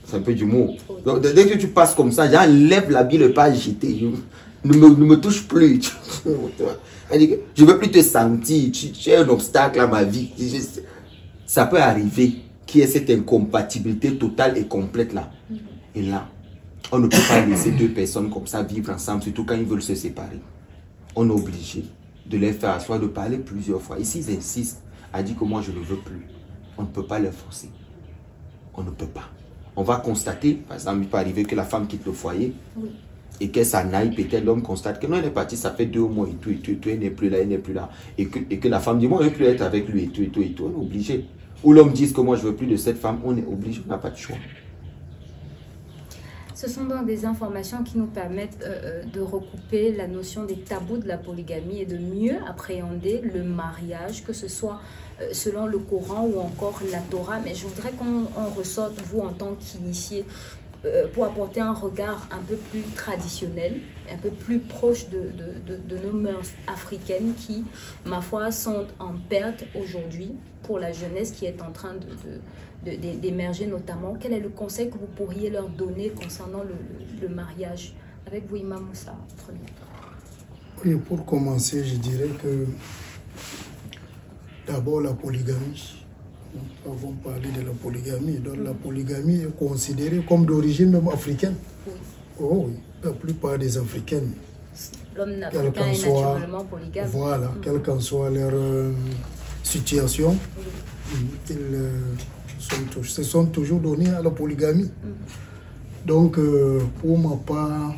C'est un peu du mot. Donc, dès que tu passes comme ça, j'enlève l'habit, le pas agité. Ne me touche plus. Je ne veux plus te sentir. Tu es un obstacle à ma vie. Ça peut arriver qu'il y ait cette incompatibilité totale et complète là. Et là, on ne peut pas laisser deux personnes comme ça vivre ensemble, surtout quand ils veulent se séparer. On est obligé de les faire asseoir, de parler plusieurs fois. Et s'ils insistent à dire que moi je ne veux plus, on ne peut pas les forcer. On ne peut pas. On va constater, par exemple, il peut arriver que la femme quitte le foyer et qu'elle s'en aille, peut-être l'homme constate que non, elle est partie, ça fait 2 mois et tout, elle n'est plus là, elle n'est plus là. Et que la femme dit, moi je ne veux plus être avec lui et tout. On est obligé. Ou l'homme dit que moi je veux plus de cette femme, on est obligé, on n'a pas de choix. Ce sont donc des informations qui nous permettent de recouper la notion des tabous de la polygamie et de mieux appréhender le mariage, que ce soit selon le Coran ou encore la Torah. Mais je voudrais qu'on ressorte, vous en tant qu'initié, pour apporter un regard un peu plus traditionnel, un peu plus proche de nos mœurs africaines qui, ma foi, sont en perte aujourd'hui pour la jeunesse qui est en train d'émerger notamment. Quel est le conseil que vous pourriez leur donner concernant le mariage? Avec vous, Imam Moussa, premier. Oui, pour commencer, je dirais que d'abord la polygamie. Nous avons parlé de la polygamie. Donc la polygamie est considérée comme d'origine même africaine. Oui. Oh oui, la plupart des Africaines. L'homme africain est naturellement polygame. Voilà, quelle qu'en soit leur situation, ils se sont toujours donnés à la polygamie. Donc, pour ma part,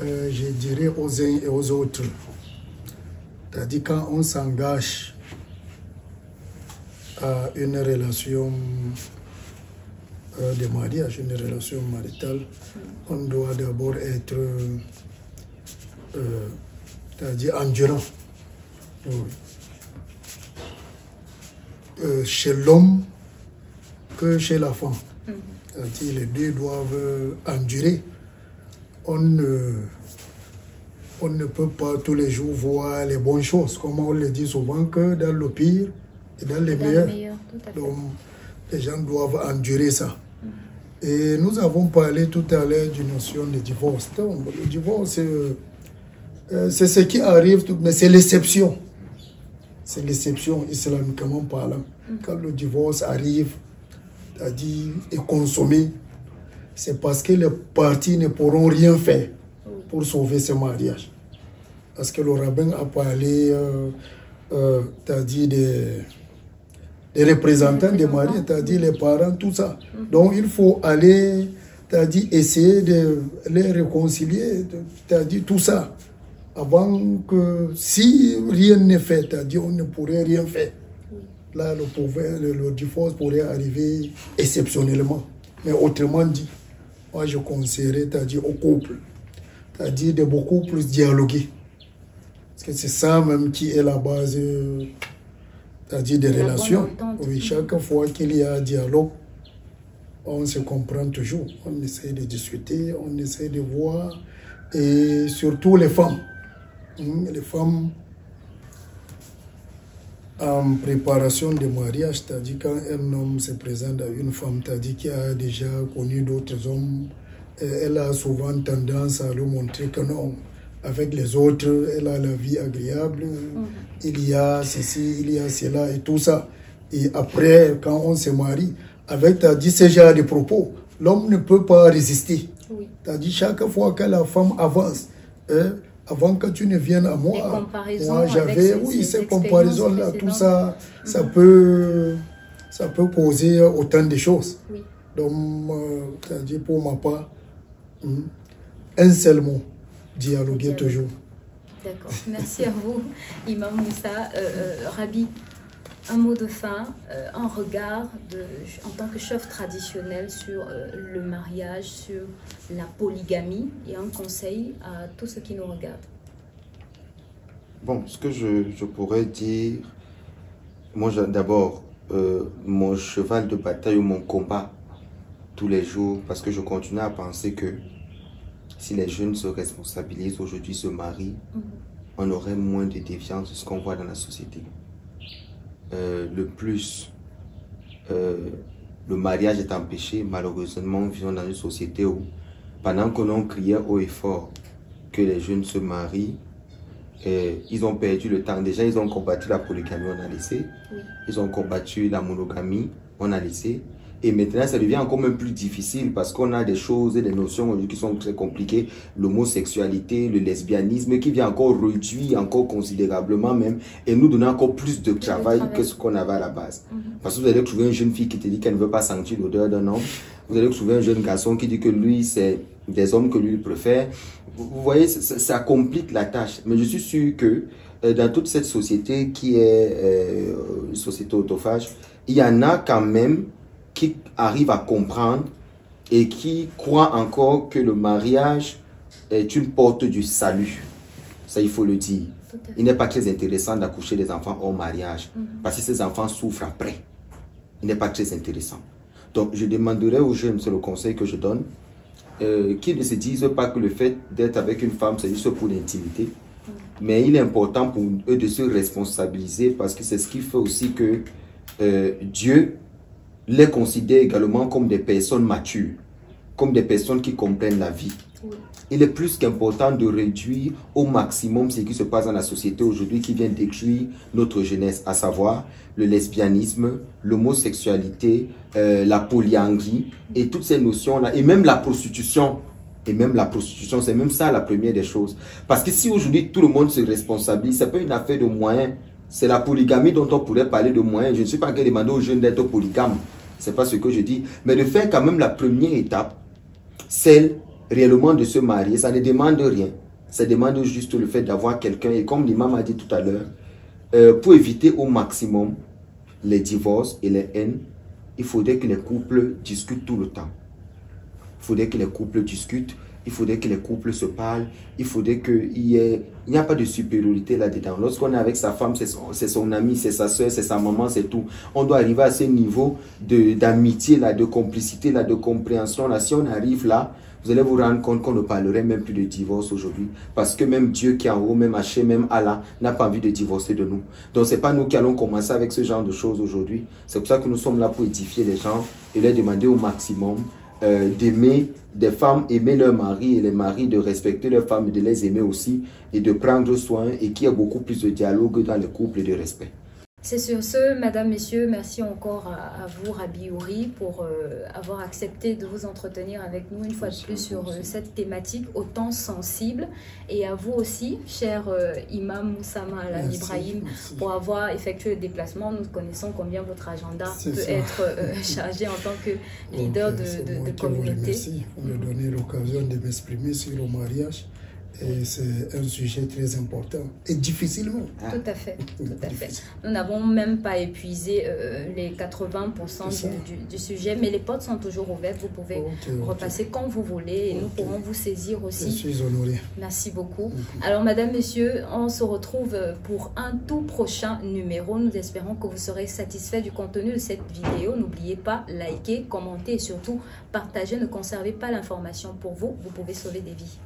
je dirais aux uns et aux autres, c'est-à-dire quand on s'engage à une relation de mariage, une relation maritale, on doit d'abord être c'est-à-dire endurant. Oui. Chez l'homme que chez la femme. C'est-à-dire les deux doivent endurer. On ne peut pas tous les jours voir les bonnes choses, comme on le dit souvent, que dans le pire et dans les meilleurs. Donc, les gens doivent endurer ça. Et nous avons parlé tout à l'heure d'une notion de divorce. Donc, le divorce, c'est ce qui arrive, mais c'est l'exception. C'est l'exception islamiquement parlant. Quand le divorce arrive, c'est-à-dire est consommé, c'est parce que les parties ne pourront rien faire pour sauver ce mariage. Parce que le rabbin a parlé, c'est-à-dire des représentants des mariés, c'est-à-dire les parents, tout ça. Donc il faut aller, c'est-à-dire essayer de les réconcilier, c'est-à-dire tout ça. Avant que, si rien n'est fait, c'est-à-dire on ne pourrait rien faire. Là, le divorce pourrait arriver exceptionnellement. Mais autrement dit, moi je conseillerais, c'est-à-dire au couple, c'est-à-dire de beaucoup plus dialoguer. Parce que c'est ça même qui est la base, c'est-à-dire des relations. Oui, chaque fois qu'il y a un dialogue, on se comprend toujours. On essaie de discuter, on essaie de voir. Et surtout les femmes. Les femmes en préparation de mariage, c'est-à-dire quand un homme se présente à une femme, c'est-à-dire qui a déjà connu d'autres hommes, elle a souvent tendance à lui montrer que non, avec les autres, elle a la vie agréable, il y a ceci, il y a cela et tout ça. Et après, quand on se marie, avec ce genre de propos, l'homme ne peut pas résister. Oui. C'est-à-dire chaque fois que la femme avance, avant que tu ne viennes à moi, j'avais, ces comparaisons-là, tout ça, ça peut causer autant de choses. Oui. Donc, c'est-à-dire pour ma part, un seul mot, dialoguer toujours. D'accord, merci à vous, Imam Moussa. Rabbi, un mot de fin, un regard en tant que chef traditionnel sur le mariage, sur la polygamie et un conseil à tous ceux qui nous regardent. Bon, ce que je pourrais dire, moi d'abord, mon cheval de bataille ou mon combat tous les jours, parce que je continue à penser que si les jeunes se responsabilisent aujourd'hui, se marient, on aurait moins de défiance de ce qu'on voit dans la société. Le mariage est empêché, malheureusement, nous vivons dans une société où, pendant que l'on criait haut et fort que les jeunes se marient, ils ont perdu le temps. Déjà, ils ont combattu la polygamie, on a laissé. Oui. Ils ont combattu la monogamie, on a laissé. Et maintenant, ça devient encore même plus difficile parce qu'on a des choses et des notions qui sont très compliquées. L'homosexualité, le lesbianisme qui vient encore réduire encore considérablement même et nous donner encore plus de travail que ce qu'on avait à la base. Parce que vous allez trouver une jeune fille qui te dit qu'elle ne veut pas sentir l'odeur d'un homme. Vous allez trouver un jeune garçon qui dit que lui, c'est des hommes que lui il préfère. Vous voyez, ça complique la tâche. Mais je suis sûr que dans toute cette société qui est une société autophage, il y en a quand même qui arrivent à comprendre et qui croient encore que le mariage est une porte du salut. Ça, il faut le dire. Il n'est pas très intéressant d'accoucher des enfants hors mariage, parce que ces enfants souffrent après. Il n'est pas très intéressant. Donc, je demanderais aux jeunes, c'est le conseil que je donne, qu'ils ne se disent pas que le fait d'être avec une femme, c'est juste pour l'intimité. Mais il est important pour eux de se responsabiliser, parce que c'est ce qui fait aussi que Dieu les considère également comme des personnes matures, comme des personnes qui comprennent la vie. Il est plus qu'important de réduire au maximum ce qui se passe dans la société aujourd'hui qui vient détruire notre jeunesse, à savoir le lesbianisme, l'homosexualité, la polyandrie et toutes ces notions-là, et même la prostitution. Et même la prostitution, c'est même ça la première des choses. Parce que si aujourd'hui tout le monde se responsabilise, c'est pas une affaire de moyens. C'est la polygamie dont on pourrait parler de moyens. Je ne suis pas en train de demander aux jeunes d'être polygames. C'est pas ce que je dis. Mais de faire quand même la première étape, celle réellement de se marier, ça ne demande rien. Ça demande juste le fait d'avoir quelqu'un. Et comme l'imam a dit tout à l'heure, pour éviter au maximum les divorces et les haines, il faudrait que les couples discutent tout le temps. Il faudrait que les couples discutent. Il faudrait que les couples se parlent. Il faudrait qu'il n'y a pas de supériorité là-dedans. Lorsqu'on est avec sa femme, c'est son ami, c'est sa soeur, c'est sa maman, c'est tout. On doit arriver à ce niveau d'amitié, de complicité, de compréhension. Là. Si on arrive là, vous allez vous rendre compte qu'on ne parlerait même plus de divorce aujourd'hui. Parce que même Dieu qui est en haut, même Hachem, même Allah, n'a pas envie de divorcer de nous. Donc ce n'est pas nous qui allons commencer avec ce genre de choses aujourd'hui. C'est pour ça que nous sommes là pour édifier les gens et leur demander au maximum d'aimer des femmes, aimer leurs maris et les maris de respecter leurs femmes et de les aimer aussi et de prendre soin et qu'il y ait beaucoup plus de dialogue dans les couples et de respect. C'est sur ce, Madame, Messieurs, merci encore à vous, Rabbi Ouri, pour avoir accepté de vous entretenir avec nous une fois de plus sur cette thématique autant sensible. Et à vous aussi, cher Imam Moussama Al-Ibrahim, pour avoir effectué le déplacement. Nous connaissons combien votre agenda peut être chargé en tant que leader de communauté. Merci pour me donner l'occasion de m'exprimer sur le mariage. Et c'est un sujet très important et difficilement. Tout à fait, tout à fait. Nous n'avons même pas épuisé les 80% du sujet, mais les portes sont toujours ouvertes. Vous pouvez repasser quand vous voulez et nous pourrons vous saisir aussi. Je suis honoré. Merci beaucoup. Alors, Madame, Messieurs, on se retrouve pour un tout prochain numéro. Nous espérons que vous serez satisfaits du contenu de cette vidéo. N'oubliez pas, likez, commentez et surtout partagez. Ne conservez pas l'information pour vous. Vous pouvez sauver des vies.